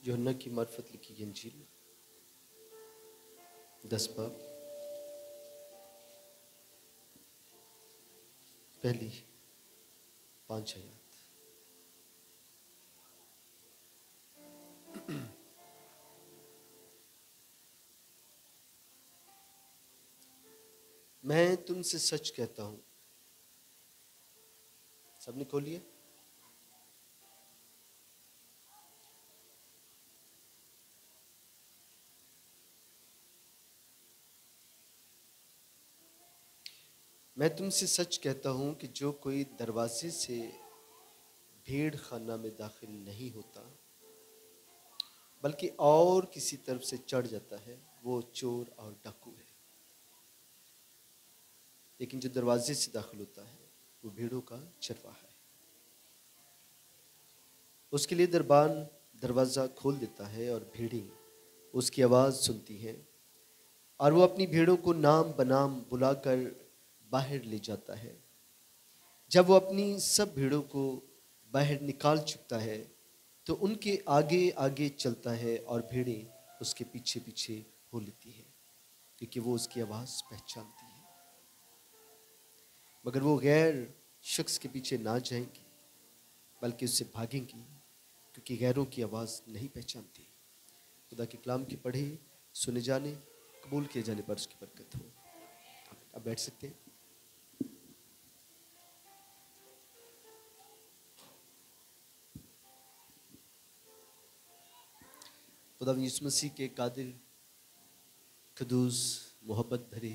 यूहन्ना की मार्फत लिखी इंजील 10 बाब पहली 5 आयत। मैं तुमसे सच कहता हूं, सबने खोलिए। मैं तुमसे सच कहता हूं कि जो कोई दरवाजे से भेड़ खाना में दाखिल नहीं होता बल्कि और किसी तरफ से चढ़ जाता है, वो चोर और डाकू है। लेकिन जो दरवाजे से दाखिल होता है वो भेड़ों का चरवाहा है। उसके लिए दरबान दरवाज़ा खोल देता है और भेड़ें उसकी आवाज़ सुनती हैं और वो अपनी भेड़ों को नाम बनाम बुलाकर बाहर ले जाता है। जब वो अपनी सब भेड़ों को बाहर निकाल चुकता है तो उनके आगे आगे चलता है और भेड़ें उसके पीछे पीछे हो लेती हैं, क्योंकि वो उसकी आवाज़ पहचानती है। मगर वो गैर शख्स के पीछे ना जाएंगी बल्कि उससे भागेंगी, क्योंकि गैरों की आवाज़ नहीं पहचानती। खुदा के कलाम के पढ़े सुने जाने कबूल किए जाने पर उसकी बरकत हो। अब बैठ सकते हैं। खुदा यीशु मसीह के कादिर कदूस मोहब्बत भरे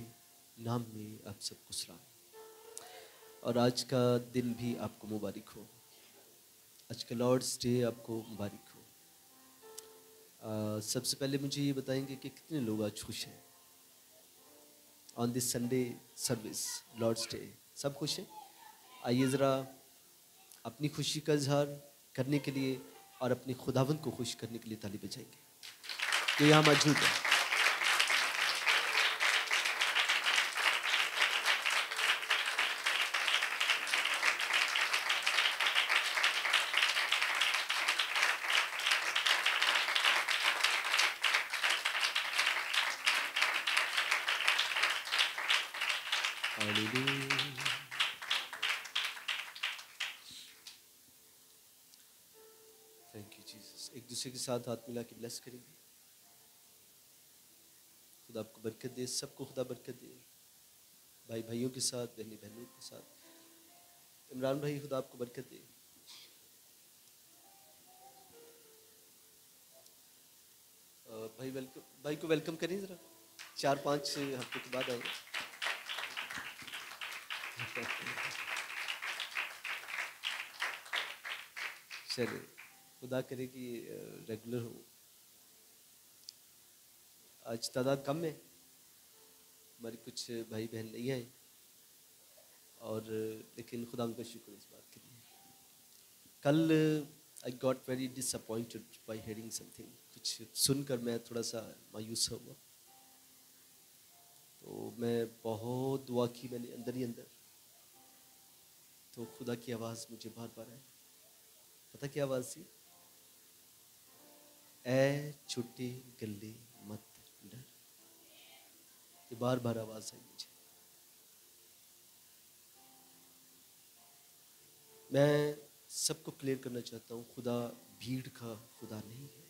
नाम में आप सबको सलाम। और आज का दिन भी आपको मुबारक हो। आज का लॉर्ड्स डे आपको मुबारक हो। सबसे पहले मुझे ये बताएंगे कि कितने लोग आज खुश हैं on this Sunday service Lord's day. सब खुश हैं? आइए ज़रा अपनी खुशी का इजहार करने के लिए और अपने खुदावंद को खुश करने के लिए ताली बजाएंगे जो यहाँ मौजूद है। Thank you Jesus. एक दूसरे के साथ हाथ मिला के ब्लेस करेंगे। खुदा आपको बरकत दे, सबको खुदा बरकत दे। भाई भाइयों के साथ, बहनी बहनों के साथ। इमरान भाई खुदा आपको बरकत दे। भाई वेलकम, भाई को वेलकम करें ज़रा। 4-5 हफ्ते के बाद आए। चलिए, खुदा करे कि रेगुलर हो। आज तादाद कम है, हमारे कुछ भाई बहन नहीं आए, और लेकिन खुदा उनका शुक्र इस बात के लिए। कल I got very disappointed by hearing something. कुछ सुनकर मैं थोड़ा सा मायूस हुआ, तो मैं बहुत दुआ की मैंने अंदर ही अंदर। तो खुदा की आवाज़ मुझे बार बार आई। पता क्या आवाज़ थी? ऐ छोटे गल्ले मत डर। ये बार बार आवाज़ आई मुझे। मैं सबको क्लियर करना चाहता हूँ, खुदा भीड़ का खुदा नहीं है।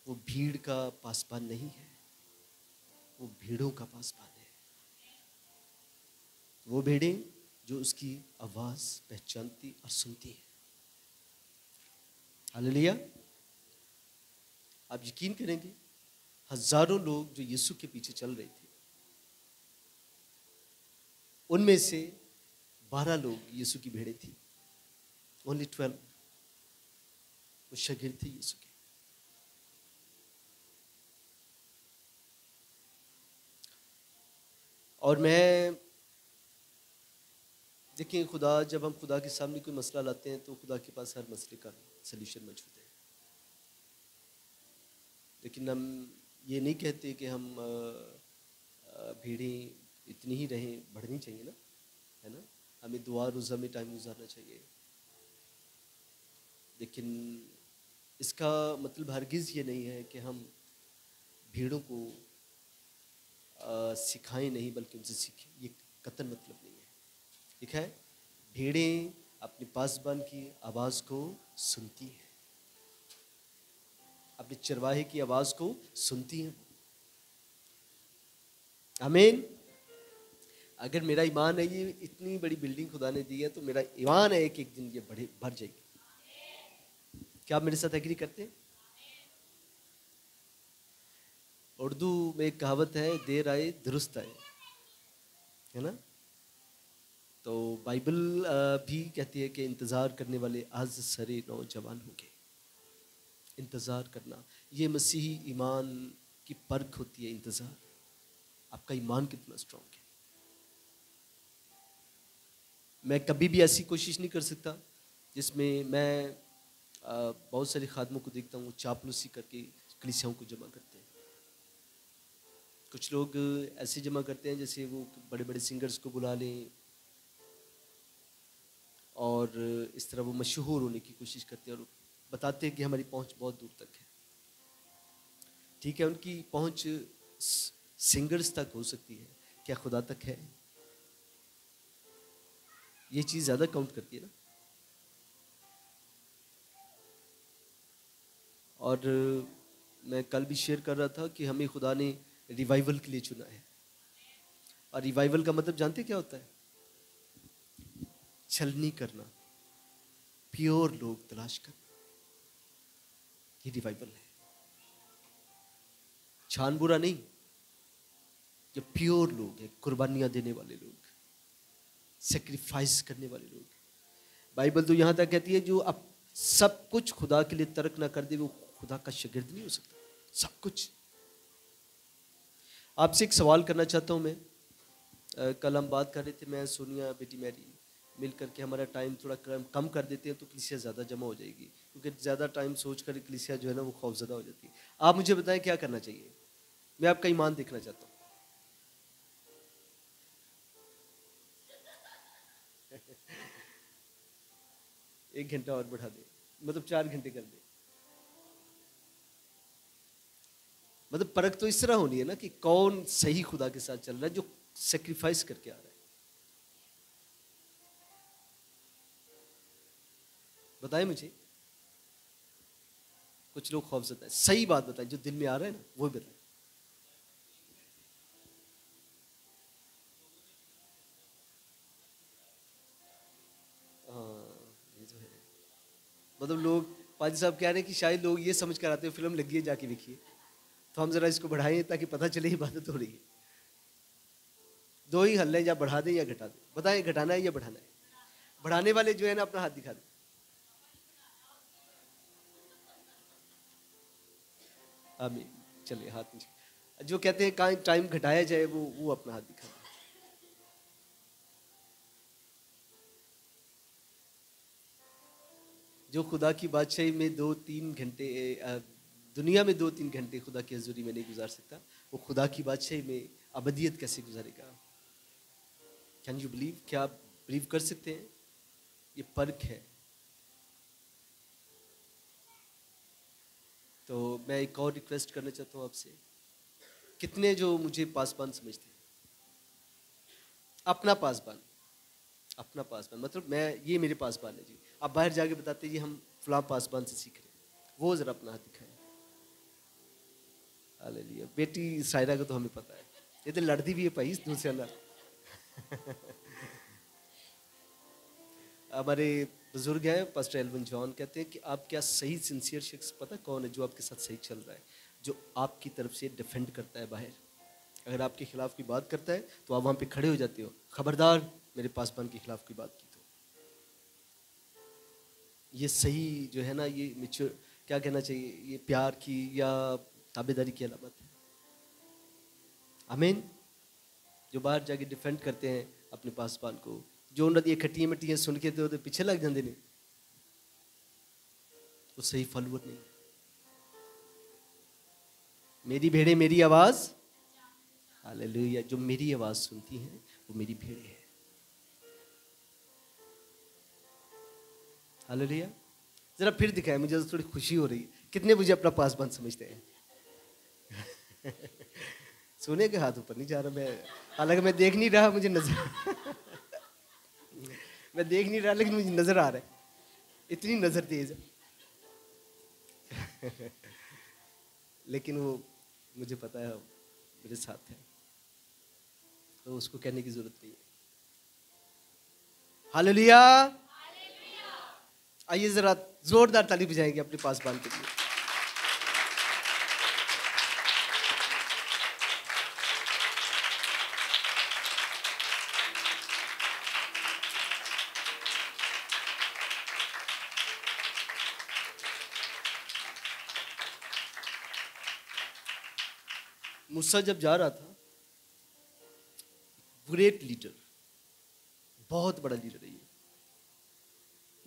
वो भीड़ का पासबान नहीं है, वो भीड़ों का पासबान है। वो भेड़ें जो उसकी आवाज़ पहचानती और सुनती हैं। हालेलुया। आप यकीन करेंगे, हजारों लोग जो यीशु के पीछे चल रहे थे, उनमें से 12 लोग यीशु की भेड़ें थी। ओनली 12 वो शागिर्द थे यीशु के। और मैं देखिए, खुदा जब हम खुदा के सामने कोई मसला लाते हैं तो खुदा के पास हर मसले का सल्यूशन मौजूद है। लेकिन हम ये नहीं कहते कि हम भीड़ें इतनी ही रहें, बढ़नी चाहिए ना, है ना। हमें दुआ रोज़ा में टाइम गुजारना चाहिए। लेकिन इसका मतलब हरगिज़ ये नहीं है कि हम भीड़ों को सिखाएं नहीं, बल्कि उनसे सीखें। ये कतई मतलब नहीं है। ठीक है, भेड़ें अपने पासबान की आवाज़ को सुनती हैं, अपने चरवाहे की आवाज़ को सुनती हैं। आमीन। अगर मेरा ईमान है, ये इतनी बड़ी बिल्डिंग खुदा ने दी है, तो मेरा ईमान है कि एक दिन ये भर जाएगी। क्या आप मेरे साथ एग्री करते हैं? उर्दू में एक कहावत है, देर आए दुरुस्त आए, है ना। तो बाइबल भी कहती है कि इंतज़ार करने वाले आज सरे नौजवान होंगे। इंतज़ार करना, ये मसीही ईमान की परख होती है। इंतज़ार, आपका ईमान कितना स्ट्रॉन्ग है। मैं कभी भी ऐसी कोशिश नहीं कर सकता जिसमें मैं बहुत सारे खादमों को देखता हूँ, चापलूसी करके कलीसियाओं को जमा करते हैं। कुछ लोग ऐसे जमा करते हैं जैसे वो बड़े बड़े सिंगर्स को बुला लें और इस तरह वो मशहूर होने की कोशिश करते हैं और बताते हैं कि हमारी पहुंच बहुत दूर तक है। ठीक है, उनकी पहुंच सिंगर्स तक हो सकती है, क्या खुदा तक है? ये चीज़ ज़्यादा काउंट करती है ना। और मैं कल भी शेयर कर रहा था कि हमें खुदा ने रिवाइवल के लिए चुना है। और रिवाइवल का मतलब जानते क्या होता है? छलनी करना, प्योर लोग तलाश करना, ये रिवाइवल है। छान बुरा नहीं, ये प्योर लोग हैं, कुर्बानियां देने वाले लोग, सेक्रीफाइस करने वाले लोग। बाइबल तो यहाँ तक कहती है जो अब सब कुछ खुदा के लिए तर्क ना कर दे, वो खुदा का शागिर्द नहीं हो सकता। सब कुछ। आपसे एक सवाल करना चाहता हूँ मैं। कल हम बात कर रहे थे, मैं सोनिया बेटी मैरी मिल करके हमारा टाइम थोड़ा कम कर देते हैं तो कलीसिया ज़्यादा जमा हो जाएगी, क्योंकि ज़्यादा टाइम सोच कर कलीसिया जो है ना वो खौफज़दा हो जाती है। आप मुझे बताएं क्या करना चाहिए? मैं आपका ईमान देखना चाहता हूँ। 1 घंटा और बढ़ा दे, मतलब 4 घंटे कर दे। मतलब परख तो इस तरह होनी है ना कि कौन सही खुदा के साथ चल रहा है, जो सेक्रीफाइस करके आ रहा है। बताएं मुझे। कुछ लोग खौफज़दा है, सही बात बताएं, जो दिल में आ रहा है ना वो ही बताएं। हाँ, ये तो है। मतलब लोग, पाजी साहब कह रहे हैं कि शायद लोग ये समझ कर आते हैं फिल्म लगी है जाके देखिए, तो हम जरा इसको बढ़ाएं ताकि पता चले इबादत हो रही है। दो ही हल है, या बढ़ा दें या घटा दें। बताएं घटाना है या बढ़ाना है? बढ़ाने वाले जो है ना अपना हाथ दिखा दें। आमीन। चलिए हाथ नीचे। जो कहते हैं कहाँ टाइम घटाया जाए वो अपना हाथ दिखा दें। जो खुदा की बादशाही में 2-3 घंटे, दुनिया में 2-3 घंटे खुदा की हजूरी में नहीं गुजार सकता, वो खुदा की बादशाही में अबदियत कैसे गुजारेगा? Can you believe? क्या आप बिलीव कर सकते हैं? ये परख है। तो मैं एक और रिक्वेस्ट करना चाहता हूँ आपसे। कितने जो मुझे पासबान समझते हैं? अपना पासबान, अपना पासबान मतलब मैं, ये मेरे पासबान है जी। आप बाहर जाके बताते हैं जी हम फलां पासबान से सीख रहे हैं, वो जरा अपना हाथ दिखाएं। हालेलुया। बेटी सायरा को तो हमें पता है, ये तो लड़ती भी है भाई दूसरे ना। हमारे बुजुर्ग हैं पास्टर एल्विन जॉन, कहते हैं कि आप क्या सही सिंसियर शख्स पता कौन है? जो आपके साथ सही चल रहा है, जो आपकी तरफ से डिफेंड करता है बाहर। अगर आपके खिलाफ की बात करता है तो आप वहाँ पे खड़े हो जाते हो, खबरदार मेरे पासबान के खिलाफ की बात की तो। ये सही जो है ना, ये मिच्योर, क्या कहना चाहिए, ये प्यार की या ताबेदारी की अलामत है। आमीन। जो बाहर जाके डिफेंड करते हैं अपने पासबान को, जो उन्होंने ये खट्टियाँ मिट्टियाँ सुन के तो पीछे लग जाते हैं, वो सही फॉलोअर नहीं है। मेरी भेड़ें मेरी आवाज़, हालेलुया, जो मेरी आवाज़ सुनती हैं वो मेरी भेड़ें हैं। हालेलुया। जरा फिर दिखाएं, मुझे तो थोड़ी खुशी हो रही है। कितने मुझे अपना पासबान समझते हैं? सोने के हाथ ऊपर नहीं जा रहा मैं, हालांकि मैं देख नहीं रहा, मुझे नजर मैं देख नहीं रहा लेकिन मुझे नजर आ रहा है, इतनी नजर तेज है। लेकिन वो मुझे पता है मेरे साथ है, तो उसको कहने की जरूरत नहीं है। हालेलुया। आइए जरा जोरदार ताली बजाएंगे अपने पासबान के लिए। मूसा जब जा रहा था, ग्रेट लीडर, बहुत बड़ा लीडर है ये,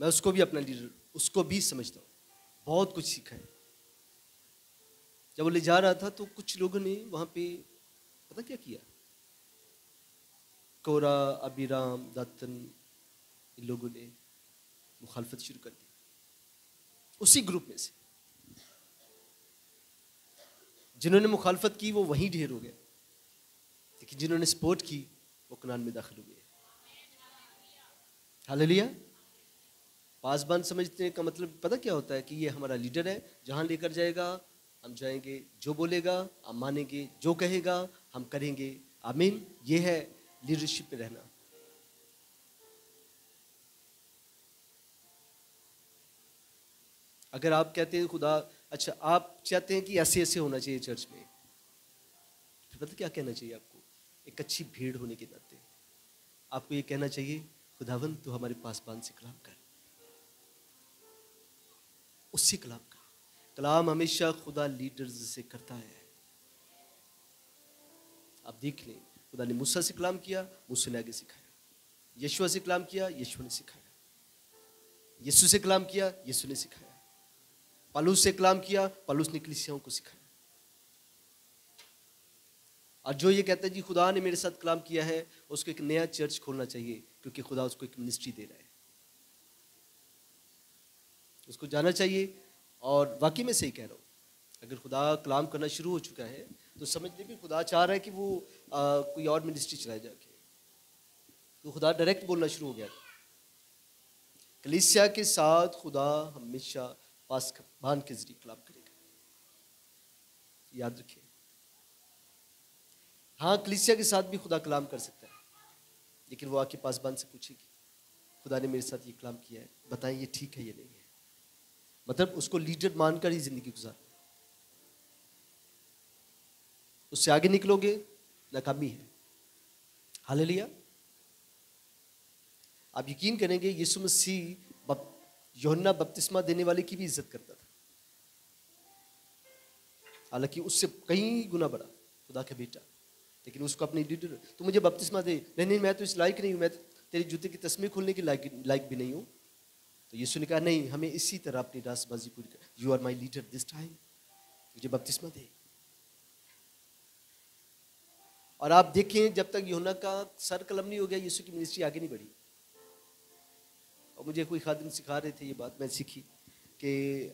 मैं उसको भी अपना लीडर, उसको भी समझता हूँ, बहुत कुछ सीखा है। जब वो ले जा रहा था तो कुछ लोगों ने वहां पे पता क्या किया, कोरा, अबीराम, दातन, इन लोगों ने मुखालफत शुरू कर दी। उसी ग्रुप में से जिन्होंने मुखालफत की वो वहीं ढेर हो गए, लेकिन जिन्होंने सपोर्ट की वो कनान में दाखिल हुए। हालेलुया। पासबान समझने का मतलब पता क्या होता है कि ये हमारा लीडर है, जहां लेकर जाएगा हम जाएंगे, जो बोलेगा हम मानेंगे, जो कहेगा हम करेंगे। आमीन। ये है लीडरशिप में रहना। अगर आप कहते हैं खुदा, अच्छा आप चाहते हैं कि ऐसे ऐसे होना चाहिए चर्च में, फिर पता क्या कहना चाहिए आपको? एक अच्छी भीड़ होने के नाते आपको ये कहना चाहिए, खुदावंद तू हमारे पासबान से कलाम कर। उससे कलाम कर। कलाम हमेशा खुदा लीडर्स से करता है। आप देख लें, खुदा ने मूसा से कलाम किया, मूसा ने आगे सिखाया। यीशु से कलाम किया, यीशु ने सिखाया। यीशु से कलाम किया, यीशु ने सिखाया। पौलुस से कलाम किया, पौलुस ने कलीसियाओं को सिखाया। और जो ये कहता है जी खुदा ने मेरे साथ कलाम किया है, उसको एक नया चर्च खोलना चाहिए, क्योंकि खुदा उसको एक मिनिस्ट्री दे रहा है, उसको जाना चाहिए। और वाकई में सही कह रहा हूँ, अगर खुदा कलाम करना शुरू हो चुका है तो समझने भी खुदा चाह रहा है कि वो कोई और मिनिस्ट्री चलाए जाके, तो खुदा डायरेक्ट बोलना शुरू हो गया। कलीसिया के साथ खुदा हमेशा पासबान के जरिए कलाम करेगा, याद रखिए। हाँ, कलीसिया के साथ भी खुदा कलाम कर सकता है, लेकिन वो आके पासबान से पूछेगी, खुदा ने मेरे साथ ये कलाम किया है, बताएं ये ठीक है या नहीं है। मतलब उसको लीडर मानकर ही जिंदगी गुजार, उससे आगे निकलोगे नाकामी है। हालेलुया। आप यकीन करेंगे यीशु मसीह यूहन्ना बपतिस्मा देने वाले की भी इज्जत करता था, हालांकि उससे कई गुना बड़ा खुदा का बेटा, लेकिन उसको अपनी लीडर, तू मुझे बपतिस्मा दे, नहीं नहीं मैं तो इस लायक नहीं हूं, मैं तो तेरी जूते की तस्में खोलने के लायक भी नहीं हूं। तो यीशु ने कहा नहीं, हमें इसी तरह अपनी रासबाजी पूरी कर, you are my leader this time, मुझे बपतिस्मा दे। और आप देखें जब तक यूहन्ना का सर कलम नहीं हो गया, यीशु की मिनिस्ट्री आगे नहीं बढ़ी। और मुझे कोई खादिम सिखा रहे थे, ये बात मैं सीखी कि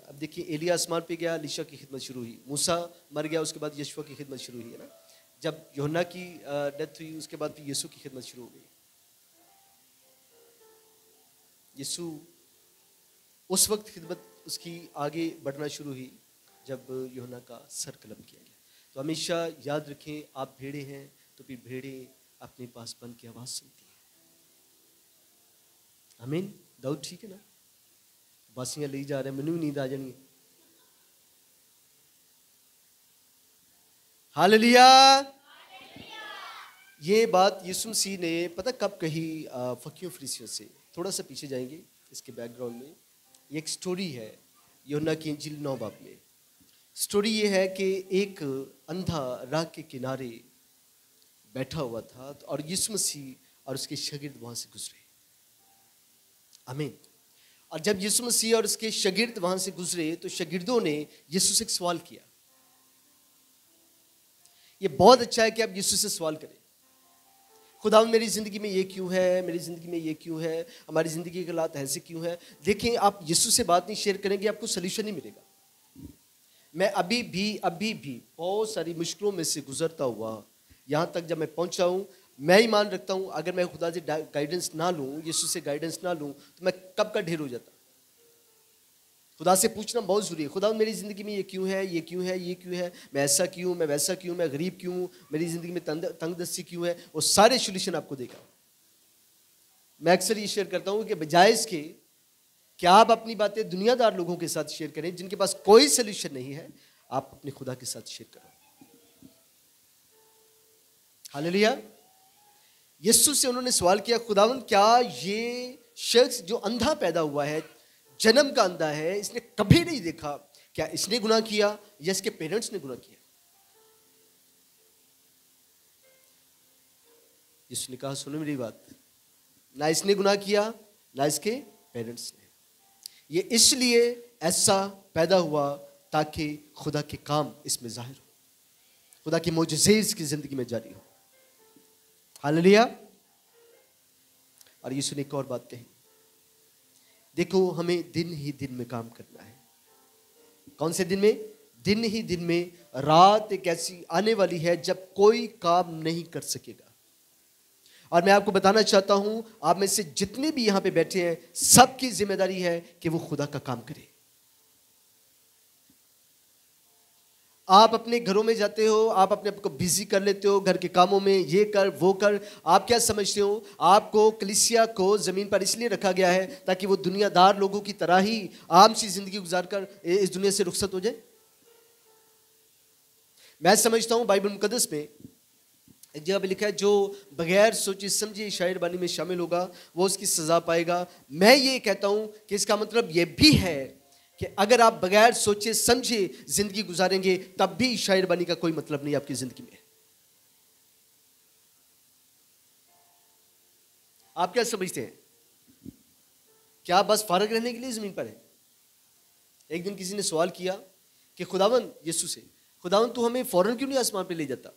अब देखिए एलिया आसमान पे गया, एलीशा की खिदमत शुरू हुई। मूसा मर गया, उसके बाद यीशु की खिदमत शुरू हुई, है ना। जब यूहन्ना की डेथ हुई, उसके बाद फिर यीशु की खिदमत शुरू हो गई। यीशु उस वक्त खिदमत उसकी आगे बढ़ना शुरू हुई जब यूहन्ना का सर कलम किया गया। तो हमेशा याद रखें, आप भेड़े हैं तो फिर भेड़े अपने पासबान की आवाज़ सुनती हैं। आमीन। दाऊद ठीक है ना, बासियां ले जा रहे हैं, मैनू भी नींद आ जानी है। हालेलुया। ये बात यीशु मसीह ने पता कब कही? फकीयों फरीसियों से। थोड़ा सा पीछे जाएंगे इसके बैकग्राउंड में, ये एक स्टोरी है यूहन्ना की इंजील 9 बाब में। स्टोरी ये है कि एक अंधा राह के किनारे बैठा हुआ था और यीशु मसीह और उसके शागिर्द वहां से गुजरे। आमीन। और जब यीशु मसीह और उसके शागिर्द वहां से गुजरे तो शागिर्दों ने यीशु से एक सवाल किया। ये बहुत अच्छा है कि आप यीशु से सवाल करें, खुदा मेरी ज़िंदगी में ये क्यों है, मेरी ज़िंदगी में ये क्यों है, हमारी ज़िंदगी के हालात ऐसे क्यों है। देखें, आप यीशु से बात नहीं शेयर करेंगे, आपको सल्यूशन नहीं मिलेगा। मैं अभी भी बहुत सारी मुश्किलों में से गुजरता हुआ यहाँ तक जब मैं पहुँचा हूँ, मैं ईमान रखता हूँ अगर मैं खुदा से गाइडेंस ना लूँ, यीशु से गाइडेंस ना लूँ, तो मैं कब का ढेर हो जाता। खुदा से पूछना बहुत ज़रूरी है। खुदा मेरी ज़िंदगी में ये क्यों है, ये क्यों है, ये क्यों है, मैं ऐसा क्यों, मैं वैसा क्यों, मैं गरीब क्यों, मेरी ज़िंदगी में तंगदस्ती क्यों है, वो सारे सोल्यूशन आपको देगा। मैं अक्सर ये शेयर करता हूँ कि बजाय इसके कि आप अपनी बातें दुनियादार लोगों के साथ शेयर करें जिनके पास कोई सोल्यूशन नहीं है, आप अपने खुदा के साथ शेयर करो। हालेलुया। यीशु से उन्होंने सवाल किया, खुदावन क्या ये शख्स जो अंधा पैदा हुआ है, जन्म का अंधा है, इसने कभी नहीं देखा, क्या इसने गुनाह किया या इसके पेरेंट्स ने गुनाह किया? यीशु ने कहा, सुनो मेरी बात, ना इसने गुनाह किया ना इसके पेरेंट्स ने। ये इसलिए ऐसा पैदा हुआ ताकि खुदा के काम इसमें जाहिर हो, खुदा की मौजूदगी इसकी जिंदगी में जारी हो। हालेलुया। और यीशु ने एक और बात कही, देखो हमें दिन ही दिन में काम करना है। कौन से दिन में? दिन ही दिन में। रात एक ऐसी आने वाली है जब कोई काम नहीं कर सकेगा। और मैं आपको बताना चाहता हूं, आप में से जितने भी यहां पे बैठे हैं, सबकी जिम्मेदारी है कि वो खुदा का काम करें। आप अपने घरों में जाते हो, आप अपने आप को बिजी कर लेते हो घर के कामों में, ये कर वो कर। आप क्या समझते हो? आपको कलीसिया को जमीन पर इसलिए रखा गया है ताकि वो दुनियादार लोगों की तरह ही आम सी जिंदगी गुजार कर इस दुनिया से रुखसत हो जाए? मैं समझता हूं बाइबल मुकद्दस में एक जगह पे लिखा है, जो बगैर सोचे समझे शायरबानी में शामिल होगा वो उसकी सजा पाएगा। मैं ये कहता हूं कि इसका मतलब ये भी है कि अगर आप बगैर सोचे समझे जिंदगी गुजारेंगे तब भी शायरबानी का कोई मतलब नहीं आपकी जिंदगी में। आप क्या समझते हैं? क्या बस फारग रहने के लिए जमीन पर है? एक दिन किसी ने सवाल किया कि खुदावन यीशु से, खुदावन तू हमें फौरन क्यों नहीं आसमान पे ले जाता?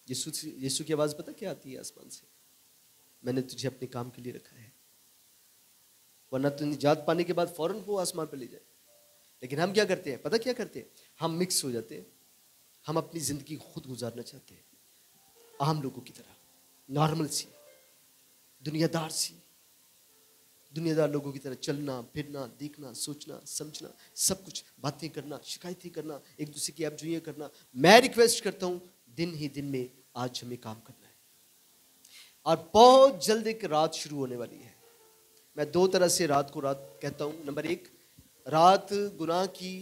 यीशु की आवाज पता क्या आती है आसमान से? मैंने तुझे अपने काम के लिए रखा है, वरना तू निजात पाने के बाद फौरन वो आसमान पे ले जाए। लेकिन हम क्या करते हैं? पता क्या करते हैं? हम मिक्स हो जाते हैं। हम अपनी जिंदगी खुद गुजारना चाहते हैं, आम लोगों की तरह, नॉर्मल सी, दुनियादार लोगों की तरह चलना फिरना, देखना सोचना समझना, सब कुछ बातें करना, शिकायतें करना, एक दूसरे की अपजुइयां करना। मैं रिक्वेस्ट करता हूं, दिन ही दिन में आज हमें काम करना है और बहुत जल्द एक रात शुरू होने वाली है। मैं दो तरह से रात को रात कहता हूं। नंबर एक, रात गुनाह की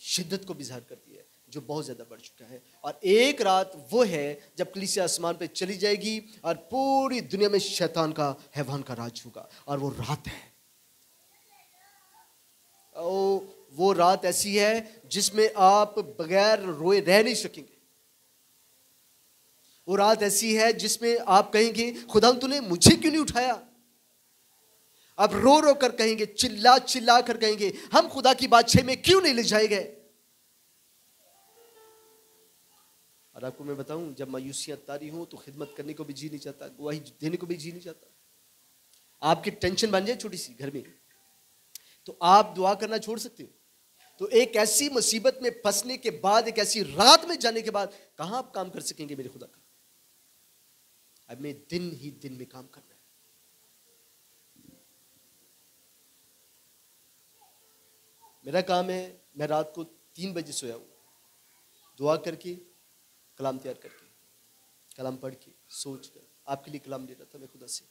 शिद्दत को भी ज़ाहिर करती है जो बहुत ज़्यादा बढ़ चुका है, और एक रात वो है जब कलीसिया आसमान पे चली जाएगी और पूरी दुनिया में शैतान का, हैवान का राज होगा, और वो रात है, वो रात ऐसी है जिसमें आप बगैर रोए रह नहीं सकेंगे। वो रात ऐसी है जिसमें आप कहेंगे, खुदा तूने मुझे क्यों नहीं उठाया? अब रो रो कर कहेंगे, चिल्ला चिल्ला कर कहेंगे, हम खुदा की बादशाही में क्यों नहीं ले जाए गए? और आपको मैं बताऊं, जब मायूसियां तारी हो तो खिदमत करने को भी जी नहीं चाहता, गवाही देने को भी जी नहीं चाहता। आपकी टेंशन बन जाए छोटी सी घर में, तो आप दुआ करना छोड़ सकते हो। तो एक ऐसी मुसीबत में फंसने के बाद, एक ऐसी रात में जाने के बाद कहां आप काम कर सकेंगे मेरे खुदा का? अब मैं दिन ही दिन में काम करना है। मेरा काम है, मैं रात को 3 बजे सोया हूँ, दुआ करके, कलाम तैयार करके, कलाम पढ़ के, सोच कर, आपके लिए कलाम ले रहा था मैं खुदा से।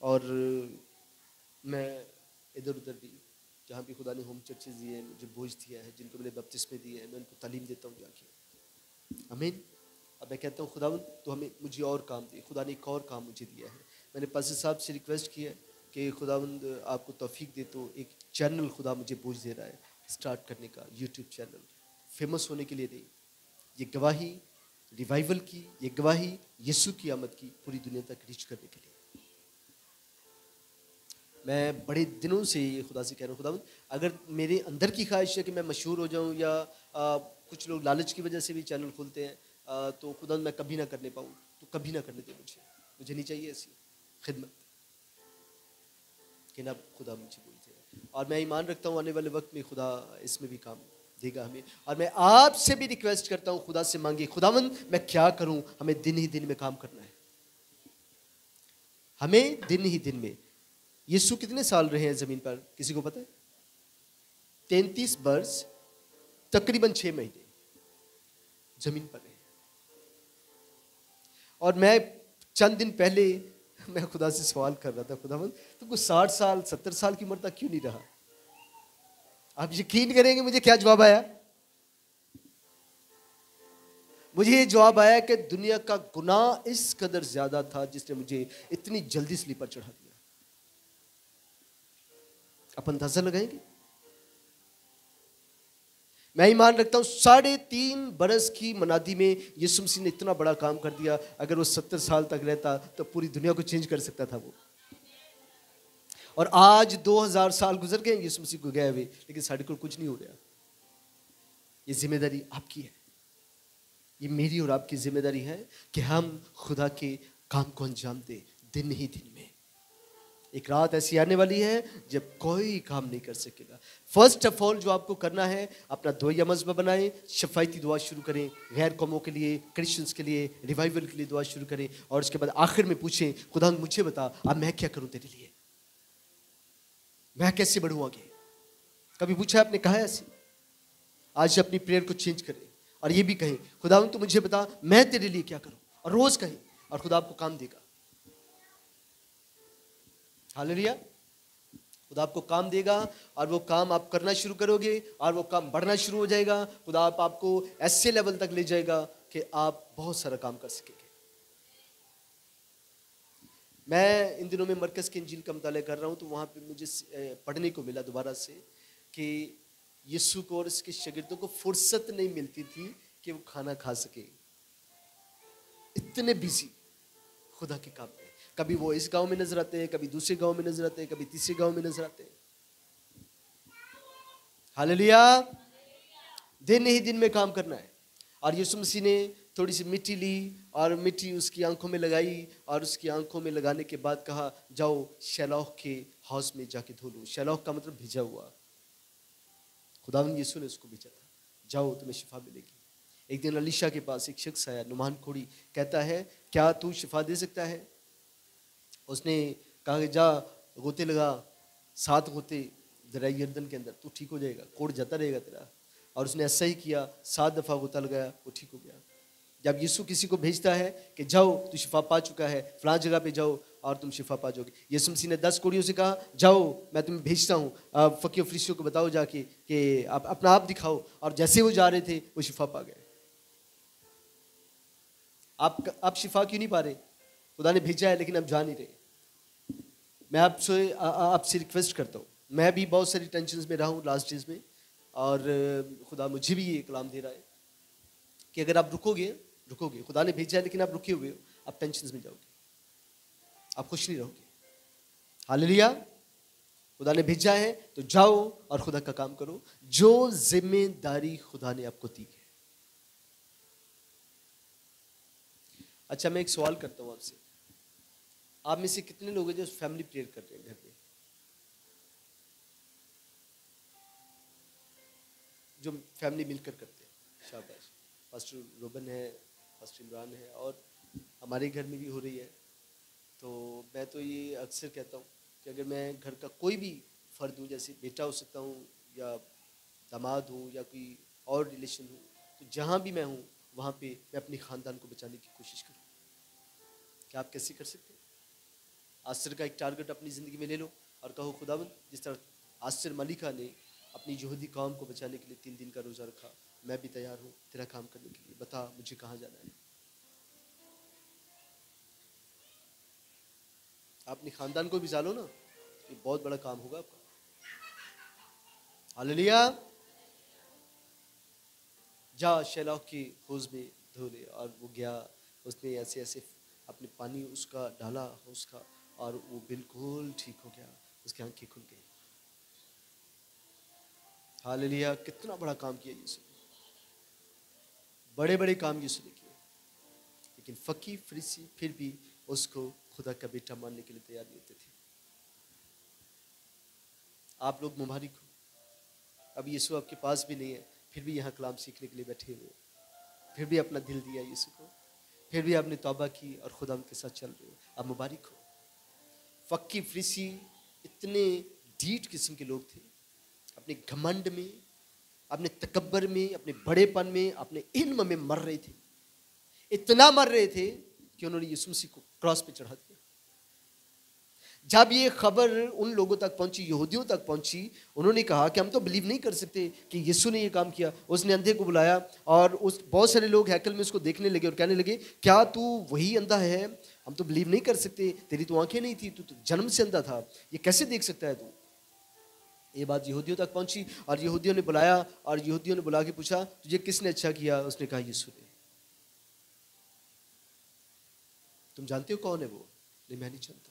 और मैं इधर उधर भी, जहाँ भी खुदा ने होम चर्चेज दिए हैं, मुझे बोझ दिया है, जिनको मैंने बपतिस्मे दिए हैं, मैं उनको तालीम देता हूँ जाके। आमीन। अब मैं कहता हूँ, खुदावन तो हमें, मुझे और काम दिए। खुदा ने एक और काम मुझे दिया है। मैंने पास्टर साहब से रिक्वेस्ट की है कि खुदावंद आपको तौफीक दे तो एक चैनल खुदा मुझे बोझ दे रहा है स्टार्ट करने का, यूट्यूब चैनल। फेमस होने के लिए नहीं, ये गवाही रिवाइवल की, ये गवाही यीशु की आमद की पूरी दुनिया तक रीच करने के लिए। मैं बड़े दिनों से ये खुदा से कह रहा हूँ, खुदावंद अगर मेरे अंदर की ख्वाहिश है कि मैं मशहूर हो जाऊँ, या कुछ लोग लालच की वजह से भी चैनल खोलते हैं, तो खुदा मैं कभी ना करने पाऊँ, तो कभी ना करने दे मुझे नहीं चाहिए ऐसी खिदमत। कि ना खुदा मुझे बोलते हैं, और मैं ईमान रखता हूँ आने वाले वक्त में खुदा इसमें भी काम देगा हमें। और मैं आपसे भी रिक्वेस्ट करता हूँ, खुदा से मांगिए, खुदावंद मैं क्या करूँ, हमें दिन ही दिन में काम करना है, हमें दिन ही दिन में। यीशु कितने साल रहे हैं जमीन पर, किसी को पता है? 33 वर्ष, तकरीबन 6 महीने जमीन पर रहे। और मैं चंद दिन पहले मैं खुदा से सवाल कर रहा था, खुदावंद तुमको 60 साल 70 साल की उम्र तक क्यों नहीं रहा? आप यकीन करेंगे मुझे क्या जवाब आया? मुझे ये जवाब आया कि दुनिया का गुनाह इस कदर ज्यादा था जिसने मुझे इतनी जल्दी स्लीपर चढ़ा दिया। आप अंदाजा लगाएंगे? मैं ईमान रखता हूं 3.5 बरस की मनादी में यीशु मसीह ने इतना बड़ा काम कर दिया। अगर वो 70 साल तक रहता तो पूरी दुनिया को चेंज कर सकता था वो। और आज 2000 साल गुजर गए यीशु मसीह को गए हुए, लेकिन साढ़े को कुछ नहीं हो रहा। ये जिम्मेदारी आपकी है, ये मेरी और आपकी जिम्मेदारी है कि हम खुदा के काम को अंजाम दें दिन ही दिन में। एक रात ऐसी आने वाली है जब कोई काम नहीं कर सकेगा। फर्स्ट ऑफ ऑल जो आपको करना है, अपना दुआ मजबा बनाएं, शफायती दुआ शुरू करें, गैर कौमों के लिए, क्रिश्चियंस के लिए, रिवाइवल के लिए दुआ शुरू करें। और उसके बाद आखिर में पूछें, खुदा मुझे बता अब मैं क्या करूं तेरे लिए, मैं कैसे बढ़ूं आगे। कभी पूछा आपने, कहा है ऐसे? आज अपनी प्रेयर को चेंज करें और ये भी कहें, खुदा तू मुझे बता मैं तेरे लिए क्या करूं, और रोज कहें, और खुदा आपको काम देगा। हालेलुया। खुदा आपको काम देगा और वो काम आप करना शुरू करोगे और वो काम बढ़ना शुरू हो जाएगा। खुदा आपको ऐसे लेवल तक ले जाएगा कि आप बहुत सारा काम कर सकेंगे। मैं इन दिनों में मरकज़ की इंजील का मुताला कर रहा हूँ, तो वहाँ पे मुझे पढ़ने को मिला दोबारा से कि यीशु को और इसके शागिर्दों को फुर्सत नहीं मिलती थी कि वो खाना खा सके, इतने बिजी खुदा के काम में। कभी वो इस गांव में नजर आते हैं, कभी दूसरे गांव में नजर आते हैं, कभी तीसरे गांव में नजर आते हैं। हालेलुया। दिन ही दिन में काम करना है। और यीशु मसीह ने थोड़ी सी मिट्टी ली और मिट्टी उसकी आंखों में लगाई, और उसकी आंखों में लगाने के बाद कहा जाओ शैलौह के हौज में जाके धो लो। शैलौह का मतलब भिजा हुआ। खुदावंद यीशु ने उसको भेजा था, जाओ तुम्हें शिफा मिलेगी। एक दिन अलीशा के पास एक शख्स आया, नुमान खोड़ी, कहता है क्या तू शिफा दे सकता है? उसने कहा कि जा गोते लगा, 7 गोते दरिया यर्दन के अंदर, तू ठीक हो जाएगा, कोड़ जाता रहेगा तेरा। और उसने ऐसा ही किया, 7 दफ़ा गोता लगाया, वो ठीक हो गया। जब यीशु किसी को भेजता है कि जाओ तू शिफा पा चुका है, फलां जगह पे जाओ और तुम शिफा पा जाओगे। यीशु मसीह ने 10 कोड़ियों से कहा जाओ मैं तुम्हें भेजता हूँ, फकीर फरिश्तों को बताओ जाके कि आप अपना आप दिखाओ, और जैसे वो जा रहे थे वो शिफा पा गए। आप शिफा क्यों नहीं पा रहे? खुदा ने भेजा है लेकिन आप जा नहीं रहे। मैं आपसे रिक्वेस्ट करता हूँ, मैं भी बहुत सारी टेंशन में रहा हूँ लास्ट डेज में, और खुदा मुझे भी ये कलाम दे रहा है कि अगर आप रुकोगे, खुदा ने भेजा है लेकिन आप रुके हुए हो, आप टेंशन में जाओगे, आप खुश नहीं रहोगे। हालेलुया। खुदा ने भेजा है तो जाओ और खुदा का काम करो, जो जिम्मेदारी खुदा ने आपको दी है। अच्छा, मैं एक सवाल करता हूँ आपसे, आप में से कितने लोग हैं जो फैमिली प्रेयर कर रहे हैं घर में? जो फैमिली मिलकर करते हैं, शाबाश। पास्टर रोबन है, पास्टर इमरान है, और हमारे घर में भी हो रही है। तो मैं तो ये अक्सर कहता हूँ कि अगर मैं घर का कोई भी फ़र्द हूँ, जैसे बेटा हो सकता हूँ या दामाद हूँ या कोई और रिलेशन हूँ, तो जहाँ भी मैं हूँ वहाँ पे मैं अपने ख़ानदान को बचाने की कोशिश करूँ। क्या आप कैसे कर सकते हैं? आस्तर का एक टारगेट अपनी ज़िंदगी में ले लो और कहो खुदावंद, जिस तरह आस्तर मलिका ने अपनी यहूदी कौम को बचाने के लिए 3 दिन का रोज़ा रखा, मैं भी तैयार हूँ तेरा काम करने के लिए, बता मुझे कहाँ जाना है। आप अपने खानदान को भी जानो ना, ये बहुत बड़ा काम होगा आपका। हालेलुया। जा शैलौह की हौज में धो ले। और वो गया, उसने ऐसे ऐसे अपने पानी उसका डाला उसका, और वो बिल्कुल ठीक हो गया, उसकी आंखें खुल गई। हालेलुया। कितना बड़ा काम किया यीशु ने, बड़े बड़े काम यीशु ने किए। लेकिन फकीर फरीसी फिर भी उसको खुदा का बेटा मानने के लिए तैयार नहीं होते थे। आप लोग मुबारक हो, अब यीशु आपके पास भी नहीं है, फिर भी यहाँ कलाम सीखने के लिए बैठे हुए हो, फिर भी अपना दिल दिया यीशु को, फिर भी आपने तौबा की और खुदा के साथ चल रहे हो, आप मुबारक हो। फकीर फरीसी इतने ढीठ किस्म के लोग थे, अपने घमंड में, अपने तकब्बर में, अपने बड़ेपन में, अपने इल्म में मर रहे थे, इतना मर रहे थे कि उन्होंने यीशु मसीह को क्रॉस पे चढ़ा दिया। जब ये खबर उन लोगों तक पहुंची, यहूदियों तक पहुंची, उन्होंने कहा कि हम तो बिलीव नहीं कर सकते कि यीशु ने ये काम किया। उसने अंधे को बुलाया और उस बहुत सारे लोग हैकल में उसको देखने लगे और कहने लगे, क्या तू वही अंधा है? हम तो बिलीव नहीं कर सकते, तेरी तो आंखें नहीं थी, तू तो जन्म से अंधा था, ये कैसे देख सकता है तू? ये बात यहूदियों तक पहुंची और यहूदियों ने बुलाया और यहूदियों ने बुला के पूछा, तुझे किसने अच्छा किया? उसने कहा, यीशु ने। तुम जानते हो कौन है वो? नहीं, मैं नहीं जानता,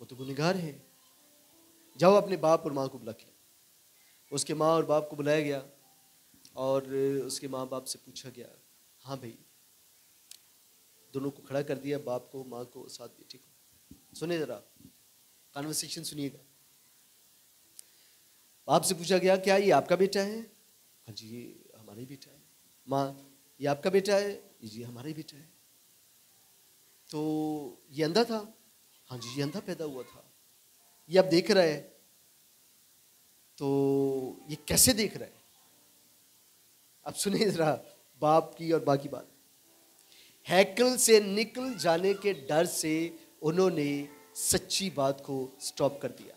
वो तो गुनहगार है। जाओ अपने बाप और माँ को बुला के। उसके माँ और बाप को बुलाया गया और उसके माँ बाप से पूछा गया, हाँ भाई, दोनों को खड़ा कर दिया, बाप को, माँ को, साथ बेटे को। सुने जरा, कन्वर्सेशन सुनिएगा। बाप से पूछा गया, क्या ये आपका बेटा है? हाँ जी, ये हमारा ही बेटा है। माँ, ये आपका बेटा है? जी हमारा ही बेटा है। तो ये अंधा था? हाँ जी, ये अंधा पैदा हुआ था। ये अब देख रहा है, तो ये कैसे देख रहा है? अब सुनिए जरा बाप की और बाकी बात। हैकल से निकल जाने के डर से उन्होंने सच्ची बात को स्टॉप कर दिया।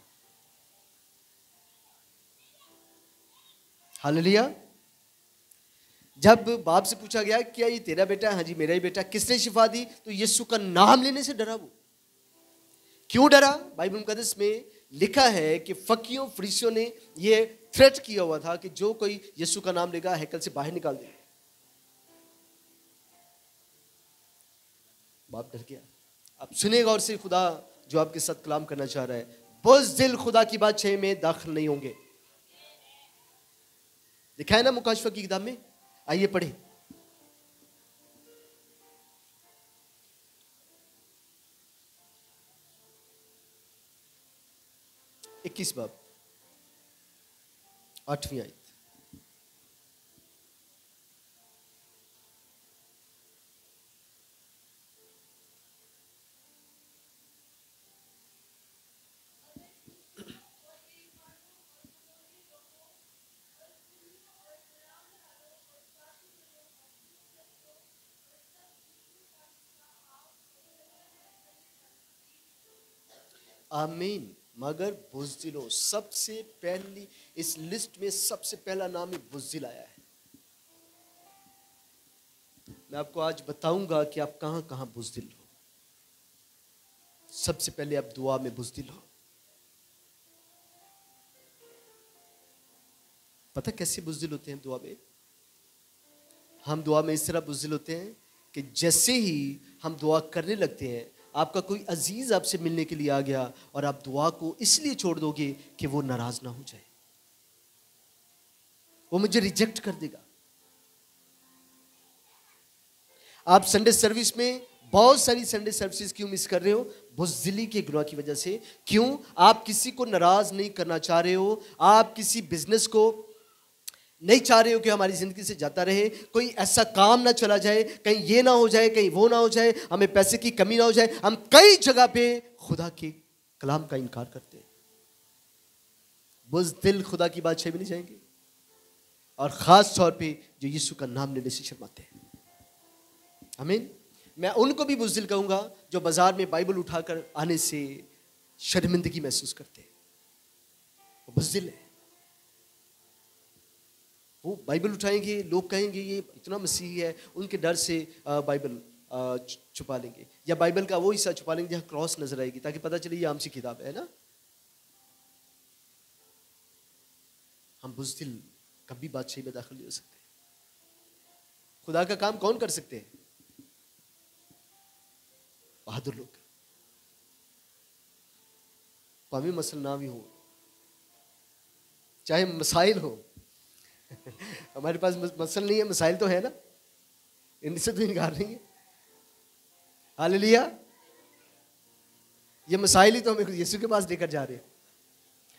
हालेलुया। जब बाप से पूछा गया, क्या ये तेरा बेटा है? हाँ जी मेरा ही बेटा। किसने शिफा दी? तो यीशु का नाम लेने से डरा वो। क्यों डरा? बाइबल मुकद्दस में लिखा है कि फकीरों फरीसियों ने ये थ्रेट किया हुआ था कि जो कोई यीशु का नाम लेगा हैकल से बाहर निकाल देगा। बाप डर गया। अब सुनेगा और से खुदा जो आपके साथ कलाम करना चाह रहा है, बुज़दिल खुदा की बादशाही में दाखिल नहीं होंगे। दिखा है ना मुकाशफा की किताब में, आइए पढ़े। इक्कीस बाब 8वीं आयत। आमीन। मगर बुज़दिलों, सबसे पहली इस लिस्ट में सबसे पहला नाम ही बुज़दिल आया है। मैं आपको आज बताऊंगा कि आप कहां कहां बुज़दिल हो। सबसे पहले आप दुआ में बुज़दिल हो। पता कैसे बुज़दिल होते हैं दुआ में? हम दुआ में इस तरह बुज़दिल होते हैं कि जैसे ही हम दुआ करने लगते हैं, आपका कोई अजीज आपसे मिलने के लिए आ गया और आप दुआ को इसलिए छोड़ दोगे कि वो नाराज ना हो जाए, वो मुझे रिजेक्ट कर देगा। आप संडे सर्विस में बहुत सारी संडे सर्विसेज क्यों मिस कर रहे हो? बुज़दिली के गुनाह की वजह से। क्यों? आप किसी को नाराज नहीं करना चाह रहे हो, आप किसी बिजनेस को नहीं चाह रहे हो कि हमारी जिंदगी से जाता रहे, कोई ऐसा काम ना चला जाए, कहीं ये ना हो जाए, कहीं वो ना हो जाए, हमें पैसे की कमी ना हो जाए। हम कई जगह पे खुदा के कलाम का इनकार करते हैं। बुज़दिल खुदा की बादशाही में नहीं जाएंगे, और खास तौर पे जो यीशु का नाम लेने से शर्माते हैं। आमीन। मैं उनको भी बुज़दिल कहूंगा जो बाजार में बाइबल उठाकर आने से शर्मिंदगी महसूस करते हैं, वो बुज़दिल है। वो बाइबल उठाएंगे, लोग कहेंगे ये इतना मसीही है, उनके डर से बाइबल छुपा लेंगे, या बाइबल का वो हिस्सा छुपा लेंगे जहाँ क्रॉस नजर आएगी, ताकि पता चले ये आम सी किताब है ना। हम बुज़दिल कभी बादशाही में दाखिल नहीं हो सकते। खुदा का काम कौन कर सकते हैं? बहादुर लोग। पावी मसल ना भी हो, चाहे मसाइल हो, हमारे पास मसल नहीं है, मसाइल तो है ना, इनसे तो इनकार नहीं है। हालेलुया। ये मसाइल ही तो हमें यीशु के पास लेकर जा रहे हैं।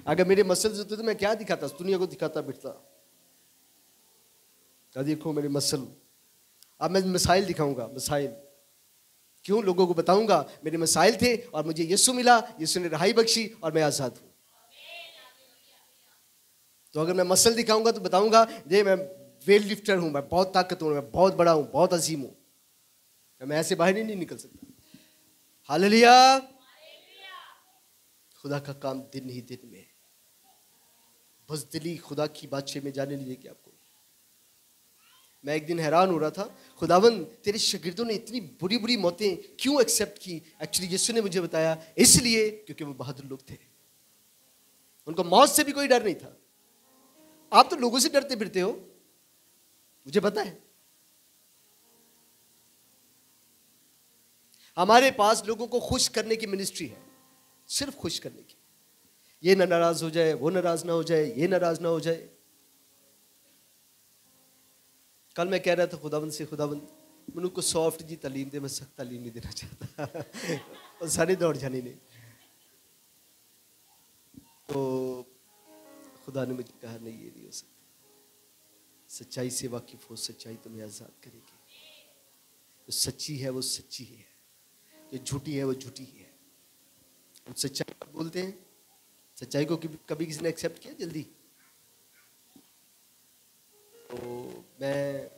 अगर मेरे मसल्स होते तो मैं क्या दिखाता, दुनिया को दिखाता बिठता, देखो मेरे मसल। अब मैं मसाइल दिखाऊंगा, मसाइल क्यों लोगों को बताऊंगा मेरे मसाइल थे और मुझे यीशु मिला, यीशु ने रिहाई बख्शी और मैं आजाद हूं। तो अगर मैं मसल दिखाऊंगा तो बताऊंगा ये मैं वेट लिफ्टर हूं, मैं बहुत ताकतवर हूं, मैं बहुत बड़ा हूं, बहुत अजीम हूं, मैं ऐसे बाहर ही नहीं निकल सकता। हालेलुया। खुदा का काम दिन ही दिन में, बुज़दिली खुदा की बादशाह में जाने नहीं देगी आपको। मैं एक दिन हैरान हो रहा था, खुदावन तेरे शागिर्दों ने इतनी बुरी बुरी मौतें क्यों एक्सेप्ट की। एक्चुअली यीशु ने मुझे बताया इसलिए क्योंकि वो बहादुर लोग थे, उनको मौत से भी कोई डर नहीं था। आप तो लोगों से डरते फिरते हो, मुझे पता है। हमारे पास लोगों को खुश करने की मिनिस्ट्री है, सिर्फ खुश करने की। ये ना नाराज हो जाए, वो नाराज ना हो जाए, ये नाराज ना हो जाए। कल मैं कह रहा था खुदावंद से, खुदावंद मैनू को सॉफ्ट जी तालीम दे, मैं सख्त तालीम नहीं देना चाहता। और सारे दौड़ जाने ने। तो खुदा ने मुझे कहा नहीं, ये नहीं हो सकता। सच्चाई से वाकिफ हो, सच्चाई तुम्हें आजाद करेगी। जो सच्ची है वो सच्ची है, जो झूठी है वो झूठी है। हम सच्चाई पर बोलते हैं, सच्चाई को कभी किसी ने एक्सेप्ट किया जल्दी? तो मैं,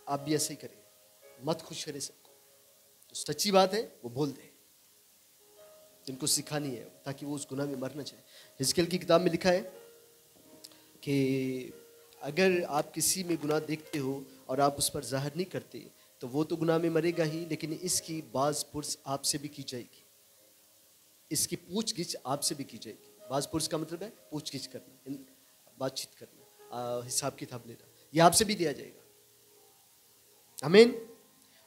आप भी ऐसे ही करें, मत खुश करें सबको। तो सच्ची बात है वो बोल दे, जिनको सिखानी है, ताकि वो उस गुनाह में मर ना जाए। हिजकिय्याह की किताब में लिखा है कि अगर आप किसी में गुनाह देखते हो और आप उस पर जाहिर नहीं करते तो वो तो गुनाह में मरेगा ही, लेकिन इसकी बाज पुर्स आपसे भी की जाएगी, इसकी पूछगिछ आपसे भी की जाएगी। बाज पुर्स का मतलब है पूछगिछ करना, बातचीत करना, हिसाब किताब लेना, ये आपसे भी दिया जाएगा। आमीन।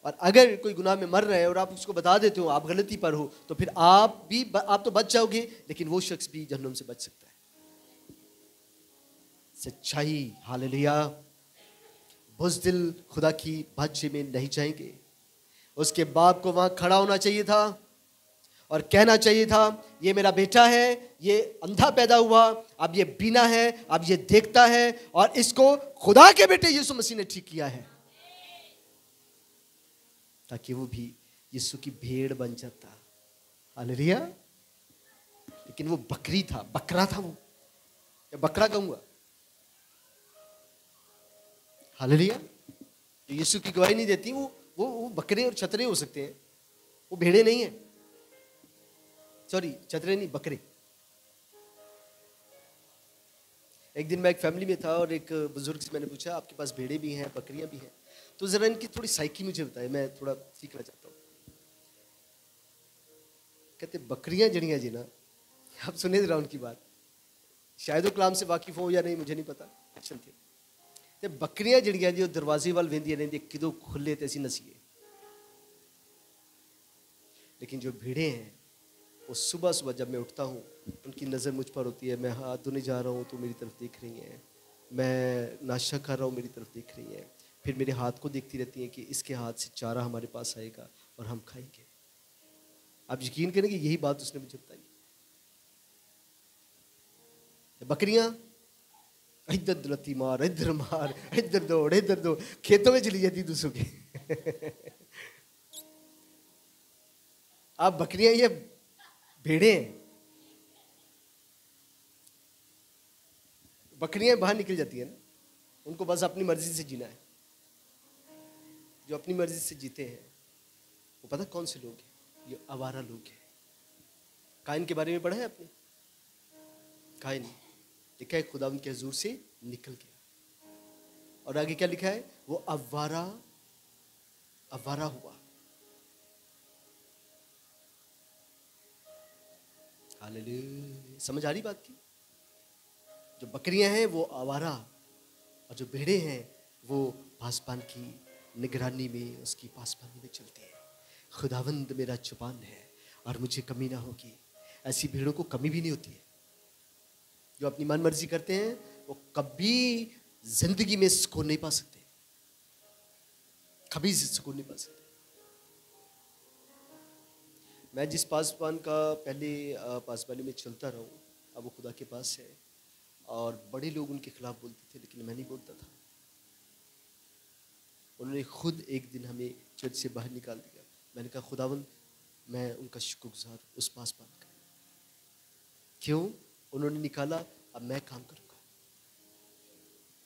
और अगर कोई गुनाह में मर रहा है और आप उसको बता देते हो आप गलती पर हो, तो फिर आप तो बच जाओगे, लेकिन वो शख्स भी जहन्नुम से बच सकता है। सच्चाई, हालेलुया। बुज़दिल खुदा की बादशाह में नहीं जाएंगे। उसके बाप को वहां खड़ा होना चाहिए था और कहना चाहिए था ये मेरा बेटा है, ये अंधा पैदा हुआ, अब ये बीना है, अब ये देखता है, और इसको खुदा के बेटे यीशु मसीह ने ठीक किया है, ताकि वो भी यीशु की भेड़ बन जाता। हालेलुया। लेकिन वो बकरी था, बकरा था वो, या बकरा कहूंगा। हालेलुया। जो यीशु की गवाही नहीं देती वो बकरे और छतरे हो सकते हैं, वो भेड़े नहीं है। सॉरी, छतरे नहीं, बकरे। एक दिन मैं एक फैमिली में था और एक बुजुर्ग से मैंने पूछा आपके पास भेड़े भी हैं, बकरियां भी हैं, तो जरा इनकी थोड़ी साइकी मुझे बताए, मैं थोड़ा सीखना चाहता हूँ। कहते बकरियां जड़ियां जी ना, आप सुने जरा उनकी बात, शायद वो कलाम से वाकिफ हो या नहीं मुझे नहीं पता, अच्छा थे। ते बकरियां जड़ियां जी दरवाजे वाल वेंदियां रहंदियां किदों खुले ते असीं नसीए, लेकिन जो भेड़े हैं वो सुबह सुबह जब मैं उठता हूँ उनकी नज़र मुझ पर होती है। मैं हाथ धोने जा रहा हूँ तो मेरी तरफ देख रही हैं, मैं नाश्ता कर रहा हूँ मेरी तरफ देख रही हैं, फिर मेरे हाथ को देखती रहती हैं कि इसके हाथ से चारा हमारे पास आएगा और हम खाएंगे। आप यकीन करेंगे यही बात उसने मुझे बताई। बकरियां इधर दुलती मार, इधर मार, इधर दौड़, इधर दौड़, खेतों में चली जाती दूसरों के। आप बकरियां ये भेड़े हैं, बकरियां बाहर निकल जाती है ना, उनको बस अपनी मर्जी से जीना है। जो अपनी मर्जी से जीते हैं वो पता कौन से लोग हैं? ये आवारा लोग हैं। काइन के बारे में पढ़ा है आपने? काइन लिखा है खुदा उनके हुजूर से निकल गया, और आगे क्या लिखा है? वो आवारा हुआ। हालेलुया। समझ आ रही बात की? जो बकरियां हैं वो आवारा, और जो भेड़े हैं वो पासबान की निगरानी में, उसकी पासबानी में चलते हैं। खुदावंद मेरा चौपान है और मुझे कमी ना होगी। ऐसी भेड़ों को कमी भी नहीं होती है। जो अपनी मन मर्जी करते हैं वो कभी जिंदगी में सुकून नहीं पा सकते, कभी सुकून नहीं पा सकते। मैं जिस पासवान का पहले पासवानी में चलता रहा हूँ, अब वो खुदा के पास है, और बड़े लोग उनके खिलाफ बोलते थे, लेकिन मैं नहीं बोलता था। उन्होंने खुद एक दिन हमें चर्च से बाहर निकाल दिया। मैंने कहा खुदावंद, मैं उनका शुक्रगुजार उस पासवान का। क्यों? उन्होंने निकाला, अब मैं काम करूँगा।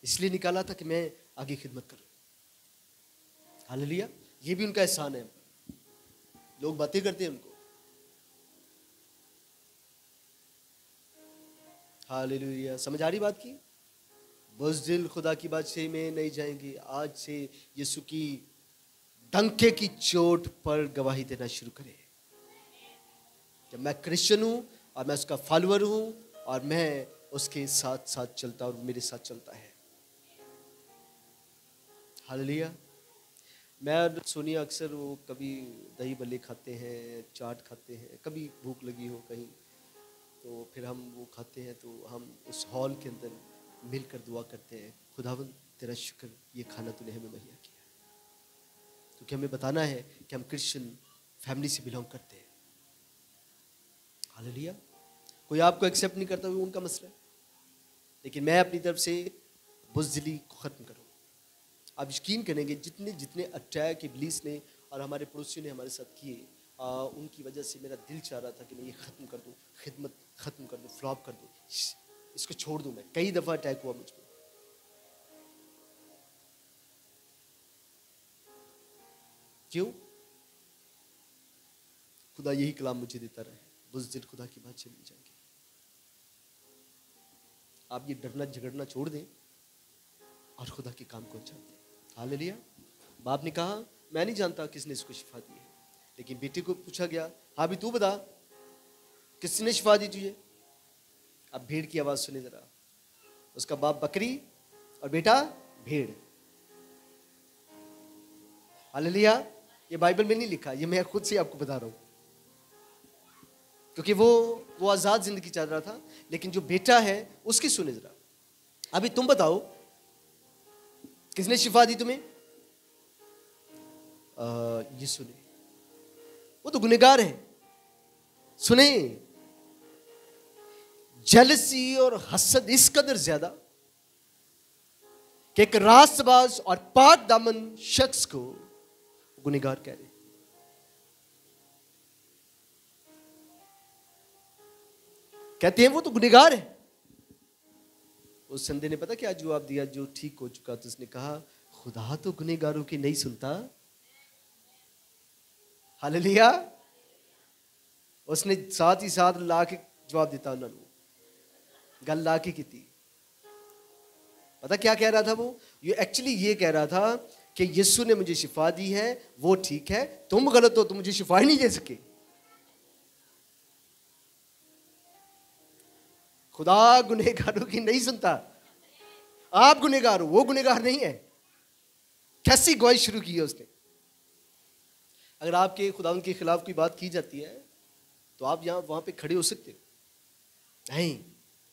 इसलिए निकाला था कि मैं आगे खिदमत करूँ। हालेलुया। ये भी उनका एहसान है। लोग बातें करते हैं उनको, हालेलुया। समझ आ रही बात की? बुज़दिल खुदा की बादशाही में नहीं जाएंगे। आज से यीशु की डंके की चोट पर गवाही देना शुरू करें। जब मैं क्रिश्चियन हूँ और मैं उसका फॉलोअर हूँ और मैं उसके साथ साथ चलता और मेरे साथ चलता है। हालेलुया। मैं और सोनिया अक्सर वो कभी दही बल्ले खाते हैं, चाट खाते हैं, कभी भूख लगी हो कहीं, तो फिर हम वो खाते हैं, तो हम उस हॉल के अंदर मिलकर दुआ करते हैं, खुदावंद तेरा शुक्र, ये खाना तूने हमें मुहैया किया। क्योंकि हमें बताना है कि हम क्रिश्चियन फैमिली से बिलोंग करते हैं। हालेलुया। कोई आपको एक्सेप्ट नहीं करता, वो उनका मसला है, लेकिन मैं अपनी तरफ से बुज़दिली को ख़त्म करूँ। आप यकीन करेंगे जितने जितने अटैक इब्लीस ने और हमारे पड़ोसियों ने हमारे साथ किए, उनकी वजह से मेरा दिल चाह रहा था कि मैं ये ख़त्म कर दूँ, खिदमत ख़त्म कर दूँ, फ्लॉप कर दूँ, इसको छोड़ दूँ। मैं कई दफ़ा अटैक हुआ मुझ पर। क्यों? खुदा यही कलाम मुझे देता रहे, बुज़दिल खुदा की बात चली जाएगी। आप ये डरना झगड़ना छोड़ दें और खुदा के काम को अंजाम दें। हालेलुया। बाप ने कहा, मैं नहीं जानता किसने इसको शिफा दी है, लेकिन बेटे को पूछा गया, हाँ भी तू बता किसने शिफा दी तुझे? अब भेड़ की आवाज सुने जरा। उसका बाप बकरी और बेटा भेड़। हालेलुया। ये बाइबल में नहीं लिखा, ये मैं खुद से आपको बता रहा हूँ, क्योंकि वो आजाद जिंदगी चाह रहा था, लेकिन जो बेटा है उसकी सुने जरा। अभी तुम बताओ किसने शिफा दी तुम्हें? यीशु ने। वो तो गुनहगार है। सुने, जेलसी और हसद इस कदर ज्यादा कि एक रास्तबाज और पाक दामन शख्स को गुनहगार कह रहे। कहते हैं वो तो गुनहगार है। उस संदे ने पता क्या जवाब दिया? जो ठीक हो चुका तो उसने कहा, खुदा तो गुनहगारों की नहीं सुनता। हालेलुया। उसने साथ ही साथ ला के जवाब दिता, उन्होंने गल ला के की। पता क्या कह रहा था वो? ये एक्चुअली ये कह रहा था कि यीशु ने मुझे शिफा दी है, वो ठीक है, तुम गलत हो, तुम मुझे शिफा ही नहीं दे सके। खुदा गुनहगारों की नहीं सुनता। आप गुनहगार हो, वो गुनहगार नहीं है। कैसी गवाही शुरू की है उसने। अगर आपके खुदा के खिलाफ कोई बात की जाती है तो आप यहाँ वहां पे खड़े हो सकते हो? नहीं,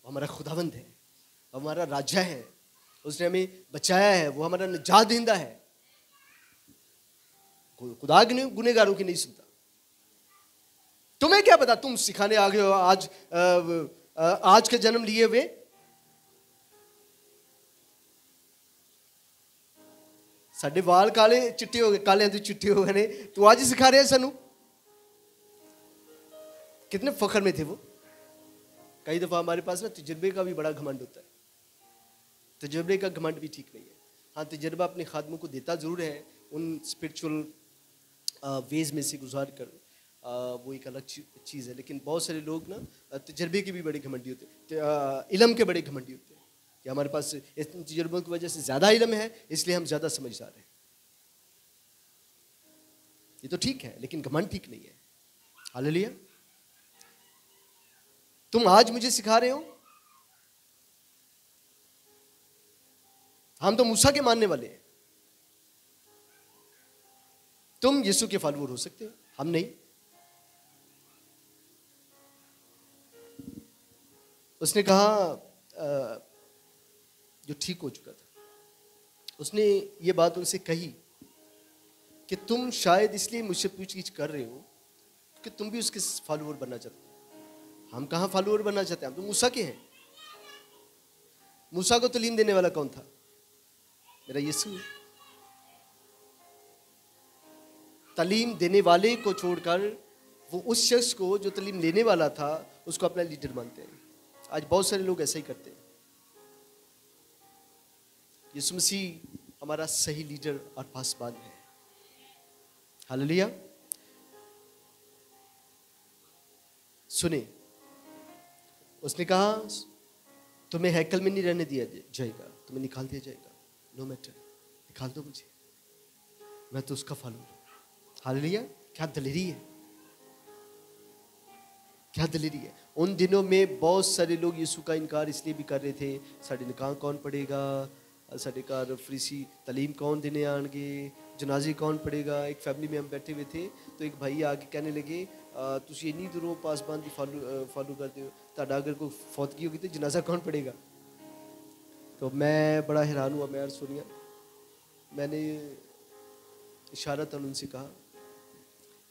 वो हमारा खुदावंद है, वो हमारा राजा है, उसने हमें बचाया है, वो हमारा निजात देंदा है। खुदा गुनहगारों की नहीं सुनता। तुम्हें क्या पता, तुम सिखाने आ गए हो आज के जन्म लिए हुए। साडे वाल काले चिट्टे हो गए, काले तो चिट्टे हो गए ने, तू आज ही सिखा रहे हैं सानू। कितने फखर में थे वो। कई दफा हमारे पास ना तजुर्बे का भी बड़ा घमंड होता है। तजुर्बे का घमंड भी ठीक नहीं है। हाँ, तजुर्बा अपने खादमों को देता जरूर है, उन स्पिरिचुअल वेज में से गुजार कर, वो एक अलग चीज़ है। लेकिन बहुत सारे लोग ना तजर्बे के भी बड़े घमंडी होते हैं, इल्म के बड़े घमंडी होते हैं कि हमारे पास इस तजुर्बों की वजह से ज़्यादा इल्म है, इसलिए हम ज़्यादा समझदार हैं। ये तो ठीक है, लेकिन घमंड ठीक नहीं है। हालेलुया। तुम आज मुझे सिखा रहे हो, हम तो मूसा के मानने वाले हैं। तुम यीशु के फॉलोअर हो सकते हो, हम नहीं। उसने कहा जो ठीक हो चुका था। उसने ये बात उनसे कही कि तुम शायद इसलिए मुझसे पूछगिछ कर रहे हो कि तुम भी उसके फॉलोअर बनना चाहते हो। हम कहाँ फॉलोअर बनना चाहते हैं, हम तो मूसा के हैं। मूसा को तालीम देने वाला कौन था? मेरा यीशु। तालीम देने वाले को छोड़कर वो उस शख्स को जो तालीम लेने वाला था उसको अपना लीडर मानते हैं। आज बहुत सारे लोग ऐसा ही करते हैं। यीशु मसीह हमारा सही लीडर और पासबान है। हालेलुया। सुने, उसने कहा तुम्हें हैकल में नहीं रहने दिया जाएगा, तुम्हें निकाल दिया जाएगा। नो मैटर, निकाल दो मुझे, मैं तो उसका फॉलोअर हूं। हालेलुया। क्या दलेरी है, क्या दलेरी है। उन दिनों में बहुत सारे लोग यीशु का इनकार इसलिए भी कर रहे थे, साढ़े निकाह कौन पढ़ेगा, साढ़े घर फ्रीसी तालीम कौन देने आएंगे, जनाजे कौन पढ़ेगा। एक फैमिली में हम बैठे हुए थे तो एक भाई आके कहने लगे तुसी इन्नी दूरों पासबान की फॉलो करते हो, ताड़ा अगर कोई फौतगी होगी तो जनाजा कौन पढ़ेगा। तो मैं बड़ा हैरान हुआ। मैं सुनिया, मैंने इशारतन उनसे कहा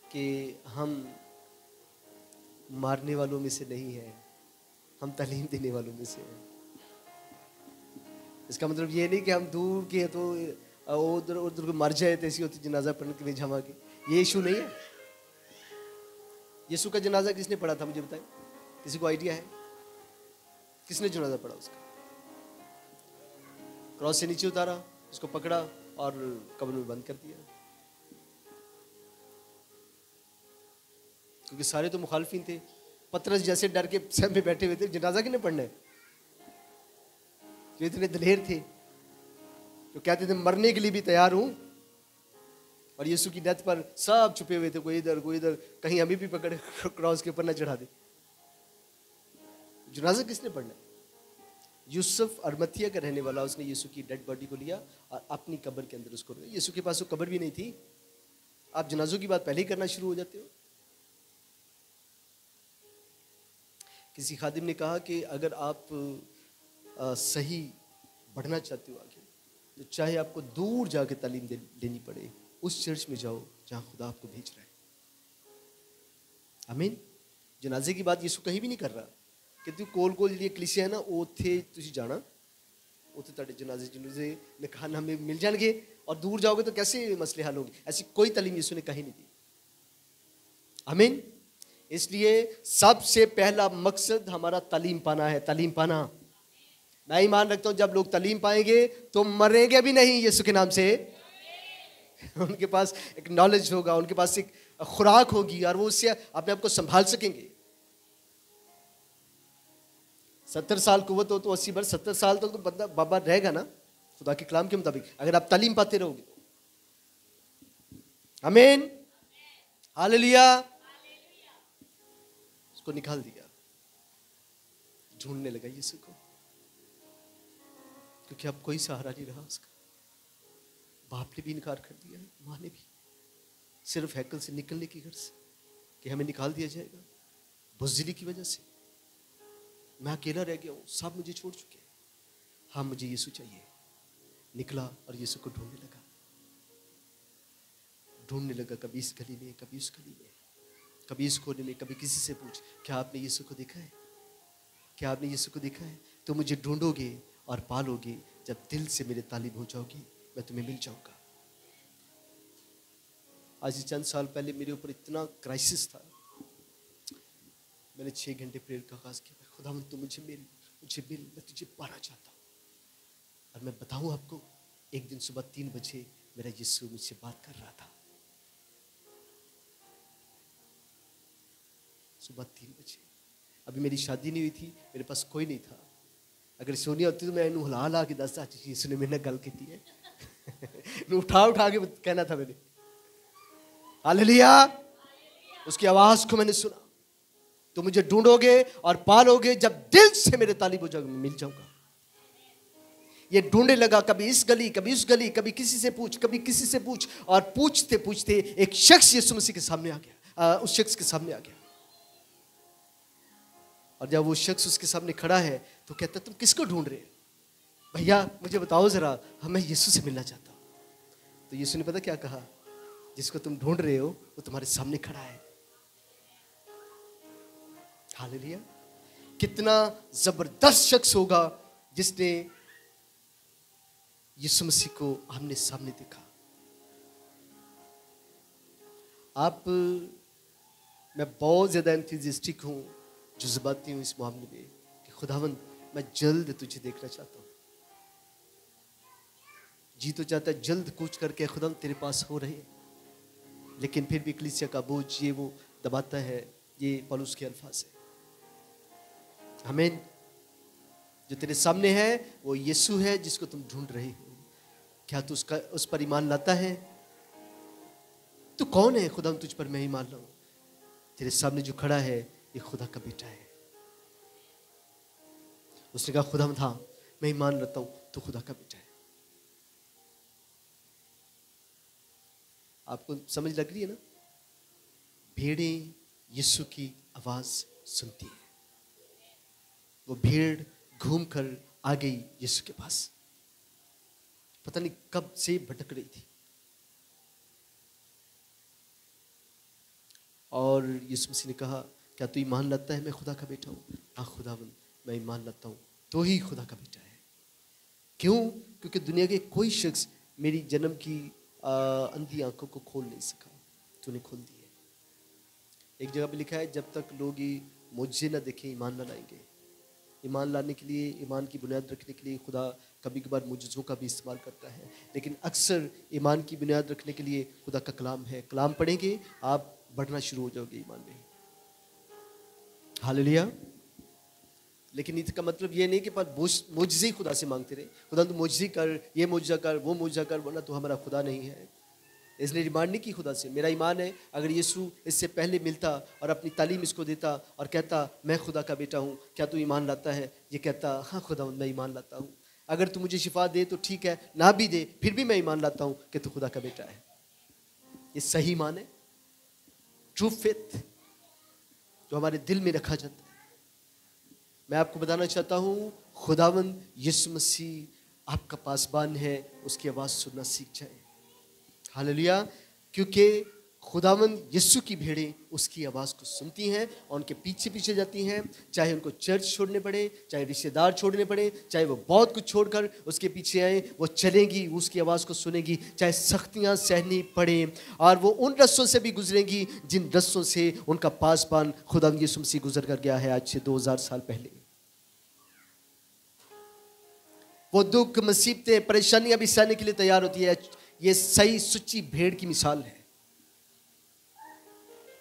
कि हम मारने वालों में से नहीं हैं, हम तालीम देने वालों में से हैं। इसका मतलब ये नहीं कि हम दूर के तो उधर उधर को मर जाए तो ऐसी होती जनाजा पढ़ने के लिए जमा के, ये इशू नहीं है। यीशु का जनाजा किसने पढ़ा था मुझे बताएं, किसी को आइडिया है? किसने जनाजा पढ़ा उसका? क्रॉस से नीचे उतारा, उसको पकड़ा और कब्र में बंद कर दिया। क्योंकि सारे तो मुखालफिन थे। पतरस जैसे डर के सब में बैठे हुए थे, जनाजा किसने पढ़ना है? जो इतने दलेर थे, जो कहते थे मरने के लिए भी तैयार हूं, और यीशु की डेथ पर सब छुपे हुए थे, कोई इधर कोई इधर, कहीं हमें भी पकड़े क्रॉस के ऊपर न चढ़ा दे। जनाजा किसने पढ़ना है? यूसुफ अरमतिया का रहने वाला, उसने यीशु की डेड बॉडी को लिया और अपनी कब्र के अंदर उसको रखा। यीशु के पास वो कब्र भी नहीं थी। आप जनाजों की बात पहले ही करना शुरू हो जाते हो। किसी खादिम ने कहा कि अगर आप सही बढ़ना चाहते हो आगे, तो चाहे आपको दूर जाके तालीम लेनी पड़े, उस चर्च में जाओ जहां खुदा आपको भेज रहा है। आमीन। जनाजे की बात यीशु कहीं भी नहीं कर रहा कि तू कोल कोल जी कलीसिया है ना, उत्थे तुसी जाना, उत्थे तुहाडे जनाजे जनाजे निकाहना में मिल जाएंगे, और दूर जाओगे तो कैसे मसले हल होंगे। ऐसी कोई तालीम यीशु ने कहीं नहीं दी। आमीन। इसलिए सबसे पहला मकसद हमारा तालीम पाना है, तालीम पाना। मैं ईमान रखता हूं जब लोग तालीम पाएंगे तो मरेंगे भी नहीं यीशु के नाम से। उनके पास एक नॉलेज होगा, उनके पास एक खुराक होगी, और वो उससे अपने आप को संभाल सकेंगे। 70 साल कुव्वत हो तो 80 वर्ष, 70 साल तक तो बंदा बाबा रहेगा ना, खुदा के कलाम के मुताबिक, अगर आप तालीम पाते रहोगे तो। आमीन। हालेलुया। उसको निकाल दिया, ढूंढने लगा यीशु को, क्योंकि अब कोई सहारा नहीं रहा उसका। बाप ने भी इनकार कर दिया, माँ ने भी, सिर्फ हैकल से निकलने की घर से कि हमें निकाल दिया जाएगा। बुज़दिली की वजह से मैं अकेला रह गया हूँ, सब मुझे छोड़ चुके हैं। हाँ, मुझे यीशु चाहिए। निकला और यीशु को ढूंढने लगा, ढूंढने लगा, कभी इस गली में, कभी उस गली में, कभी इस कोने में, कभी किसी से पूछ, क्या आपने यीशु को देखा है? क्या आपने यीशु को देखा है? तो मुझे ढूंढोगे और पालोगे, जब दिल से मेरे तालिब हो जाओगी, मैं तुम्हें मिल जाऊंगा। आज से चंद साल पहले मेरे ऊपर इतना क्राइसिस था, मैंने 6 घंटे प्रेयर का आगाज किया। खुदा तू मुझे मिल, मैं तुझे पाना चाहता हूँ। और मैं बताऊं आपको, एक दिन सुबह 3 बजे मेरा यीशु मुझसे बात कर रहा था। सुबह 3 बजे। अभी मेरी शादी नहीं हुई थी, मेरे पास कोई नहीं था। अगर सोनिया होती तो मैं इन्हू हला हला के दसता, यीशु ने मेरे गल की है। उठा उठा के कहना था मैंने। हालेलुया। उसकी आवाज को मैंने सुना। तो मुझे ढूंढोगे और पालोगे, जब दिल से मेरे तालिब हो जाओगे, मैं मिल जाऊंगा। ये ढूंढने लगा, कभी इस गली, कभी उस गली, कभी किसी से पूछ, कभी किसी से पूछ, और पूछते पूछते एक शख्स यीशु मसीह के सामने आ गया। उस शख्स के सामने आ गया, और जब वो शख्स उसके सामने खड़ा है तो कहता, तुम किसको ढूंढ रहे हो? भैया मुझे बताओ जरा, मैं यीशु से मिलना चाहता हूँ। तो यीशु ने पता क्या कहा, जिसको तुम ढूंढ रहे हो वो तुम्हारे सामने खड़ा है। हालेलुया। कितना जबरदस्त शख्स होगा जिसने यीशु मसीह को आमने सामने देखा। आप, मैं बहुत ज्यादा एंथुसियास्टिक हूं, जज्बाती हूं इस मामले में कि खुदावंद मैं जल्द तुझे देखना चाहता हूं। जी तो चाहता है जल्द कूच करके खुदावंद तेरे पास हो रहे, लेकिन फिर भी कलीसिया का बोझ ये वो दबाता है। ये पौलुस के अल्फाज है। आमीन। जो तेरे सामने है वो यीशु है जिसको तुम ढूंढ रहे हो। क्या तू उस पर ईमान लाता है? तू कौन है? खुदा तुझ पर मैं ईमान लाऊं। तेरे सामने जो खड़ा है ये खुदा का बेटा है। उसने कहा खुदा था मैं ईमान लाता हूं तो खुदा का बेटा है। आपको समझ लग रही है ना? भेड़ें यीशु की आवाज सुनती है। वो भीड़ घूम कर आ गई यीशु के पास। पता नहीं कब से भटक रही थी, और यीशु मसीह ने कहा क्या तू ईमान लाता है मैं खुदा का बेटा हूं? हाँ खुदावंद मैं ईमान लाता हूं तो ही खुदा का बेटा है। क्यों? क्योंकि दुनिया के कोई शख्स मेरी जन्म की अंधी आंखों को खोल नहीं सका, तूने खोल दी है। एक जगह पे लिखा है जब तक लोग ये मुझे ना देखें ईमान ना लाएंगे। ईमान लाने के लिए, ईमान की बुनियाद रखने के लिए खुदा कभी कभार मुजज़ों का भी इस्तेमाल करता है, लेकिन अक्सर ईमान की बुनियाद रखने के लिए खुदा का कलाम है। कलाम पढ़ेंगे आप बढ़ना शुरू हो जाओगे ईमान में। हालेलुया। लेकिन इसका मतलब ये नहीं कि बस मुझसे ही खुदा से मांगते रहे, खुदा तू मुझसे कर, ये मुझा कर, वो मुझा कर, वरना तो हमारा खुदा नहीं है। इसने डिमांड नहीं की खुदा से। मेरा ईमान है अगर यीशु इससे पहले मिलता और अपनी तालीम इसको देता और कहता मैं खुदा का बेटा हूँ, क्या तू ईमान लाता है? ये कहता हाँ खुदा मैं ईमान लाता हूँ। अगर तू मुझे शिफा दे तो ठीक है, ना भी दे फिर भी मैं ईमान लाता हूँ कि तू खुदा का बेटा है। ये सही ईमान है, ट्रू फेथ, जो हमारे दिल में रखा जाता है। मैं आपको बताना चाहता हूँ खुदावंद यीशु मसीह आपका पासबान है, उसकी आवाज़ सुनना सीख जाए। हालेलुया। क्योंकि खुदावंद यीशु की भेड़ें उसकी आवाज़ को सुनती हैं और उनके पीछे पीछे जाती हैं, चाहे उनको चर्च छोड़ने पड़े, चाहे रिश्तेदार छोड़ने पड़े, चाहे वो बहुत कुछ छोड़कर उसके पीछे आए, वो चलेंगी, उसकी आवाज़ को सुनेगी, चाहे सख्तियाँ सहनी पड़े, और वो उन रस्सों से भी गुजरेंगी जिन रस्सों से उनका पासबान खुदावंद यीशु मसीह गुजर कर गया है आज से 2000 साल पहले। वो दुख, मुसीबतें, परेशानियां भी सहने के लिए तैयार होती है। ये सही सच्ची भेड़ की मिसाल है।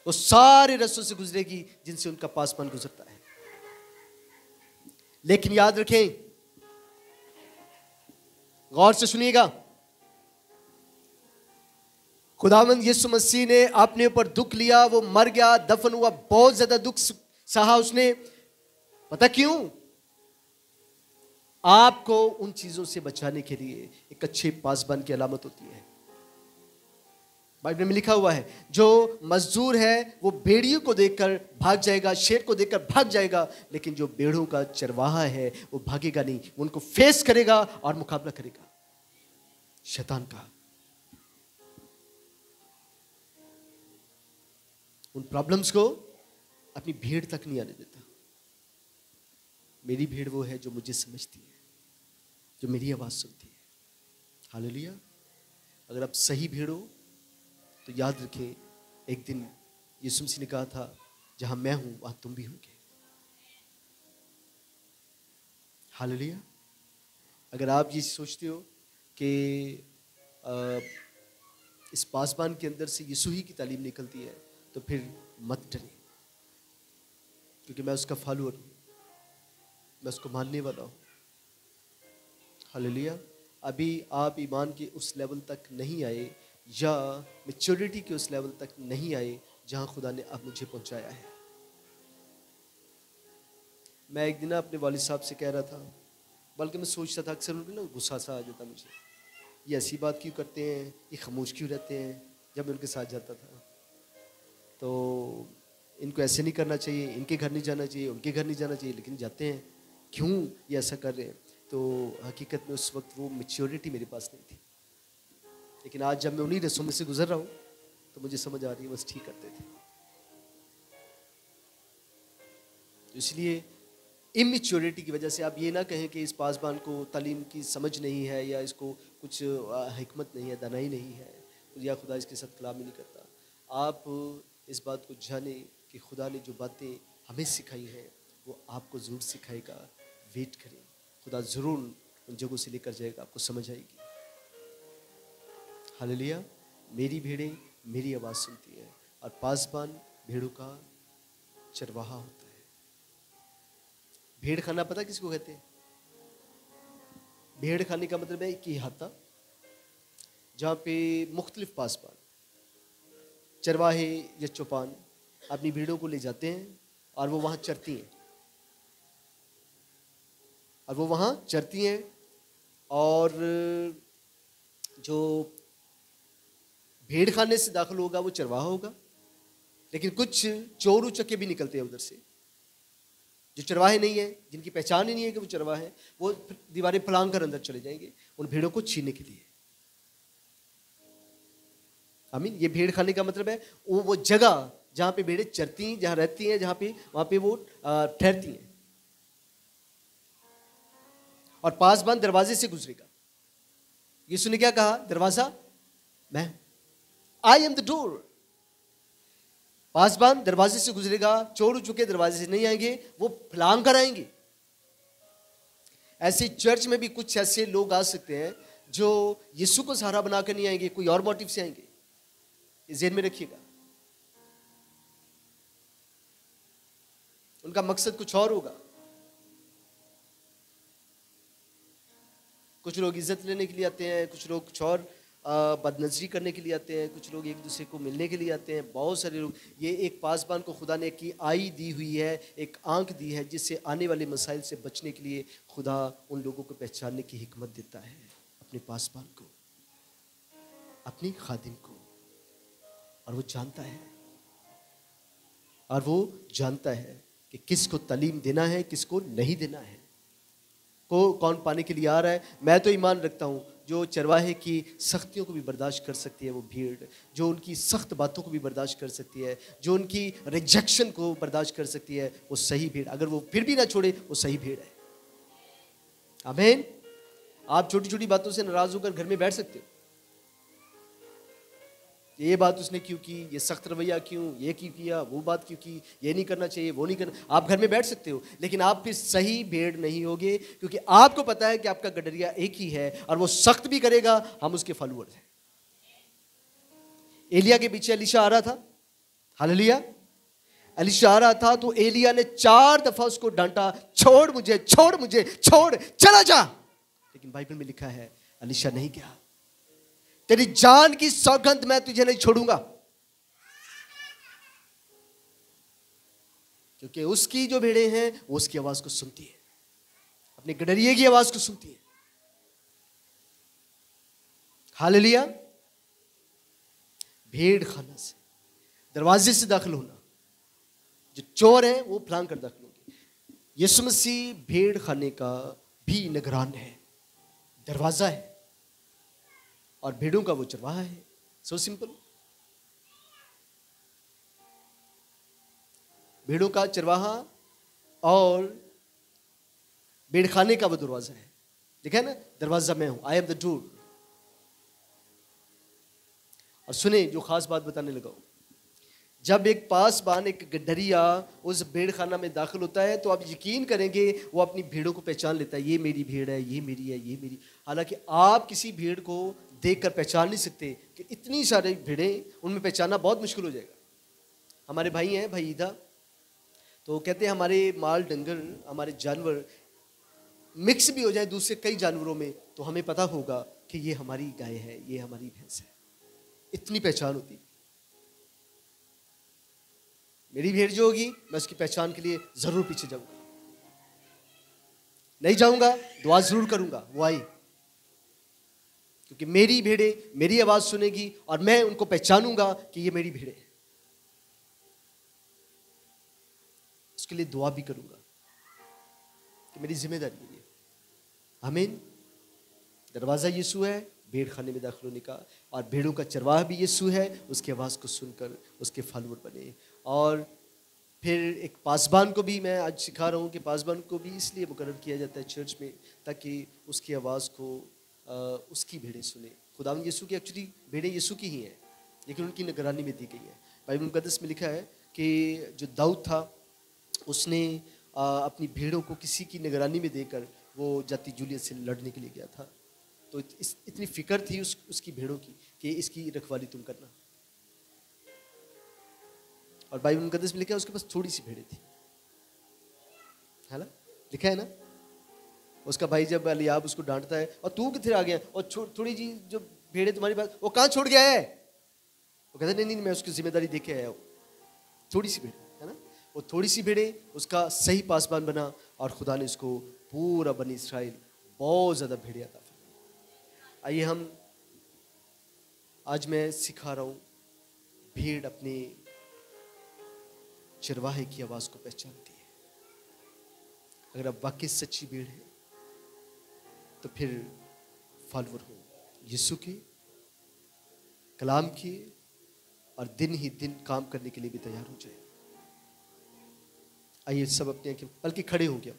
वो सारे रस्तों से गुजरेगी जिनसे उनका पासबान गुजरता है। लेकिन याद रखें, गौर से सुनिएगा, खुदावंद यीशु मसीह ने अपने ऊपर दुख लिया, वो मर गया, दफन हुआ, बहुत ज्यादा दुख सहा उसने। पता क्यों? आपको उन चीजों से बचाने के लिए एक अच्छे पासबान की अलामत होती है। बाइबल में लिखा हुआ है जो मजदूर है वो भेड़ियों को देखकर भाग जाएगा, शेर को देखकर भाग जाएगा, लेकिन जो भेड़ों का चरवाहा है वो भागेगा नहीं, वो उनको फेस करेगा और मुकाबला करेगा शैतान का। उन प्रॉब्लम्स को अपनी भीड़ तक नहीं आने देता। मेरी भीड़ वो है जो मुझे समझती है, जो मेरी आवाज सुनती है। हालेलुया। अगर आप सही भीड़ हो तो याद रखें, एक दिन यीशु मसीह ने कहा था जहां मैं हूं वहां तुम भी होंगे। हालेलुया। अगर आप ये सोचते हो कि इस पासबान के अंदर से यीशु ही की तालीम निकलती है तो फिर मत डरिए, क्योंकि मैं उसका फॉलोअर हूं, मैं उसको मानने वाला हूं। हालेलुया। अभी आप ईमान के उस लेवल तक नहीं आए या मैच्योरिटी के उस लेवल तक नहीं आए जहां खुदा ने अब मुझे पहुंचाया है। मैं एक दिन अपने वालिद साहब से कह रहा था, बल्कि मैं सोचता था, अक्सर उनको ना गुस्सा सा आ जाता मुझे, ये ऐसी बात क्यों करते हैं, ये खामोश क्यों रहते हैं। जब मैं उनके साथ जाता था तो इनको ऐसे नहीं करना चाहिए, इनके घर नहीं जाना चाहिए, उनके घर नहीं जाना चाहिए, लेकिन जाते हैं, क्यों ये ऐसा कर रहे हैं। तो हकीकत में उस वक्त वो मैच्योरिटी मेरे पास नहीं थी, लेकिन आज जब मैं उन्हीं रस्सों में से गुजर रहा हूँ तो मुझे समझ आ रही है बस ठीक करते थे। इसलिए इमेच्योरिटी की वजह से आप ये ना कहें कि इस पासबान को तालीम की समझ नहीं है या इसको कुछ हिकमत नहीं है, दानाई नहीं है, या खुदा इसके साथ कलाम ही नहीं करता। आप इस बात को जानें कि खुदा ने जो बातें हमें सिखाई हैं वो आपको ज़रूर सिखाएगा। वेट करें, खुदा ज़रूर उन जगहों से लेकर जाएगा, आपको समझ आएगी। हालेलुया। मेरी भेड़ें मेरी आवाज़ सुनती है, और पासबान भेड़ों का चरवाहा होता है। भेड़ खाना पता किसको कहते हैं? भेड़ खाने का मतलब है कि हाथा जहाँ पे मुख्तलिफ पासबान, चरवाहे या चौपान अपनी भेड़ों को ले जाते हैं और वो वहाँ चरती हैं, और जो भेड़ खाने से दाखिल होगा वो चरवाहा होगा। लेकिन कुछ चोर उचक्के भी निकलते हैं उधर से, जो चरवाहे नहीं है, जिनकी पहचान ही नहीं है कि वो चरवाहे हैं, वो दीवारें फलांग कर अंदर चले जाएंगे उन भेड़ों को छीनने के लिए। आमीन। ये भेड़ खाने का मतलब है वो जगह जहां पे भेड़ें चरती हैं, जहां रहती हैं, वहां पे वो ठहरती हैं। और पासबान दरवाजे से गुजरेगा। यीशु ने क्या कहा? दरवाजा मैं, आई एम द डोर। पासबान दरवाजे से गुजरेगा, चोर चुके दरवाजे से नहीं आएंगे, वो फलांग कर आएंगे। ऐसे चर्च में भी कुछ ऐसे लोग आ सकते हैं जो यीशु को सहारा बनाकर नहीं आएंगे, कोई और मोटिव से आएंगे। इस ज़हन में रखिएगा, उनका मकसद कुछ और होगा। कुछ लोग इज्जत लेने के लिए आते हैं, कुछ लोग कुछ और बदनजरी करने के लिए आते हैं, कुछ लोग एक दूसरे को मिलने के लिए आते हैं। बहुत सारे लोग, ये एक पासबान को खुदा ने एक आई दी हुई है, एक आंख दी है, जिससे आने वाले मसाइल से बचने के लिए खुदा उन लोगों को पहचानने की हिकमत देता है। अपने पासबान को, अपनी खादिम को, और वो जानता है कि किसको तालीम देना है, किसको नहीं देना है, को कौन पाने के लिए आ रहा है। मैं तो ईमान रखता हूँ जो चरवाहे की सख्तियों को भी बर्दाश्त कर सकती है वो भीड़, जो उनकी सख्त बातों को भी बर्दाश्त कर सकती है, जो उनकी रिजेक्शन को बर्दाश्त कर सकती है, वो सही भीड़। अगर वो फिर भी ना छोड़े, वो सही भीड़ है। आमीन। आप छोटी छोटी बातों से नाराज होकर घर में बैठ सकते हो, ये बात उसने क्यों की, ये सख्त रवैया क्यों, ये क्यों किया, वो बात क्यों की, ये नहीं करना चाहिए, वो नहीं करना। आप घर में बैठ सकते हो, लेकिन आप फिर सही भेड़ नहीं होगे, क्योंकि आपको पता है कि आपका गडरिया एक ही है और वो सख्त भी करेगा, हम उसके फॉलोअर्स हैं। एलिया के पीछे एलीशा आ रहा था। हालेलुया। एलीशा आ रहा था तो एलिया ने 4 दफा उसको डांटा, छोड़ मुझे, छोड़ मुझे, छोड़, चला जा। लेकिन बाइबल में लिखा है एलीशा नहीं गया। तेरी जान की सौगंध, मैं तुझे नहीं छोड़ूंगा। क्योंकि उसकी जो भेड़ें हैं वो उसकी आवाज को सुनती है, अपने गडरिये की आवाज को सुनती है। हालेलुया। भेड़ खाना से, दरवाजे से दाखिल होना, जो चोर है वो फलांग कर दाखिल होंगे। यीशु मसीह भेड़ खाने का भी निगरान है, दरवाजा है, और भेड़ों का वो चरवाहा है। So simple. भेड़ों का चरवाहा और भेड़ खाने का वो दरवाजा है। देखा है ना, दरवाजा मैं हूं, आई एम द डोर। और सुने, जो खास बात बताने लगा हूं, जब एक पासबान, एक गडरिया उस भेड़ खाना में दाखिल होता है तो आप यकीन करेंगे वो अपनी भेड़ों को पहचान लेता है। ये मेरी भेड़ है, ये मेरी है, ये मेरी। हालांकि आप किसी भेड़ को देखकर पहचान नहीं सकते कि इतनी सारी भेड़ें, उनमें पहचानना बहुत मुश्किल हो जाएगा। हमारे भाई हैं, भाई ईदा, तो कहते हैं हमारे माल डंगर, हमारे जानवर मिक्स भी हो जाए दूसरे कई जानवरों में तो हमें पता होगा कि ये हमारी गाय है, ये हमारी भैंस है। इतनी पहचान होती। मेरी भेड़ जो होगी, मैं उसकी पहचान के लिए जरूर पीछे जाऊंगा, नहीं जाऊंगा, दुआ जरूर करूंगा वो आई, क्योंकि मेरी भेड़े मेरी आवाज सुनेगी और मैं उनको पहचानूंगा कि ये मेरी भेड़े है। उसके लिए दुआ भी करूंगा कि मेरी जिम्मेदारी है ये। आमीन। दरवाज़ा यीशु है भेड़ खाने में दाखिल होने का, और भेड़ों का चरवाहा भी यीशु है, उसकी आवाज़ को सुनकर उसके फॉलोअर बने। और फिर एक पासबान को भी मैं आज सिखा रहा हूँ कि पासबान को भी इसलिए मुकर्रर किया जाता है चर्च में, ताकि उसकी आवाज़ को उसकी भेड़ें सुने। खुदावंद यीशु की एक्चुअली भेड़ें यीशु की ही हैं, लेकिन उनकी निगरानी में दी गई है। बाइबल मुकद्दस में लिखा है कि जो दाऊद था उसने अपनी भेड़ों को किसी की निगरानी में देकर वो जाति जूलियत से लड़ने के लिए गया था। तो इतनी फिक्र थी उसकी भेड़ों की कि इसकी रखवाली तुम करना। और बाइबल मुकद्दस में लिखा है उसके पास थोड़ी सी भेड़ें थी, है ना, लिखा है ना। उसका भाई जब अलियाब उसको डांटता है, और तू किधर आ गया, और थोड़ी जी जो भेड़ें तुम्हारे पास, वो कहाँ छोड़ गया है। वो कहता नहीं नहीं मैं उसकी जिम्मेदारी देके आया हूँ। थोड़ी सी भेड़ें, है ना, वो थोड़ी सी भेड़ें उसका सही पासबान बना, और खुदा ने उसको पूरा बनी इसराइल बहुत ज़्यादा भेड़ें अता फरमाई। आइए हम आज मैं सिखा रहा हूँ, भेड़ अपने चरवाहे की आवाज़ को पहचानती है। अगर आप वाकई सच्ची भेड़ है तो फिर फॉलोअर हो यीशु के, कलाम की, और दिन ही दिन काम करने के लिए भी तैयार हो जाए। आइए सब अपने आंखें, बल्कि खड़े हो गया।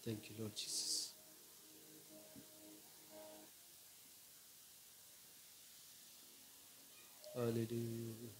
Thank you Lord Jesus. Hallelujah.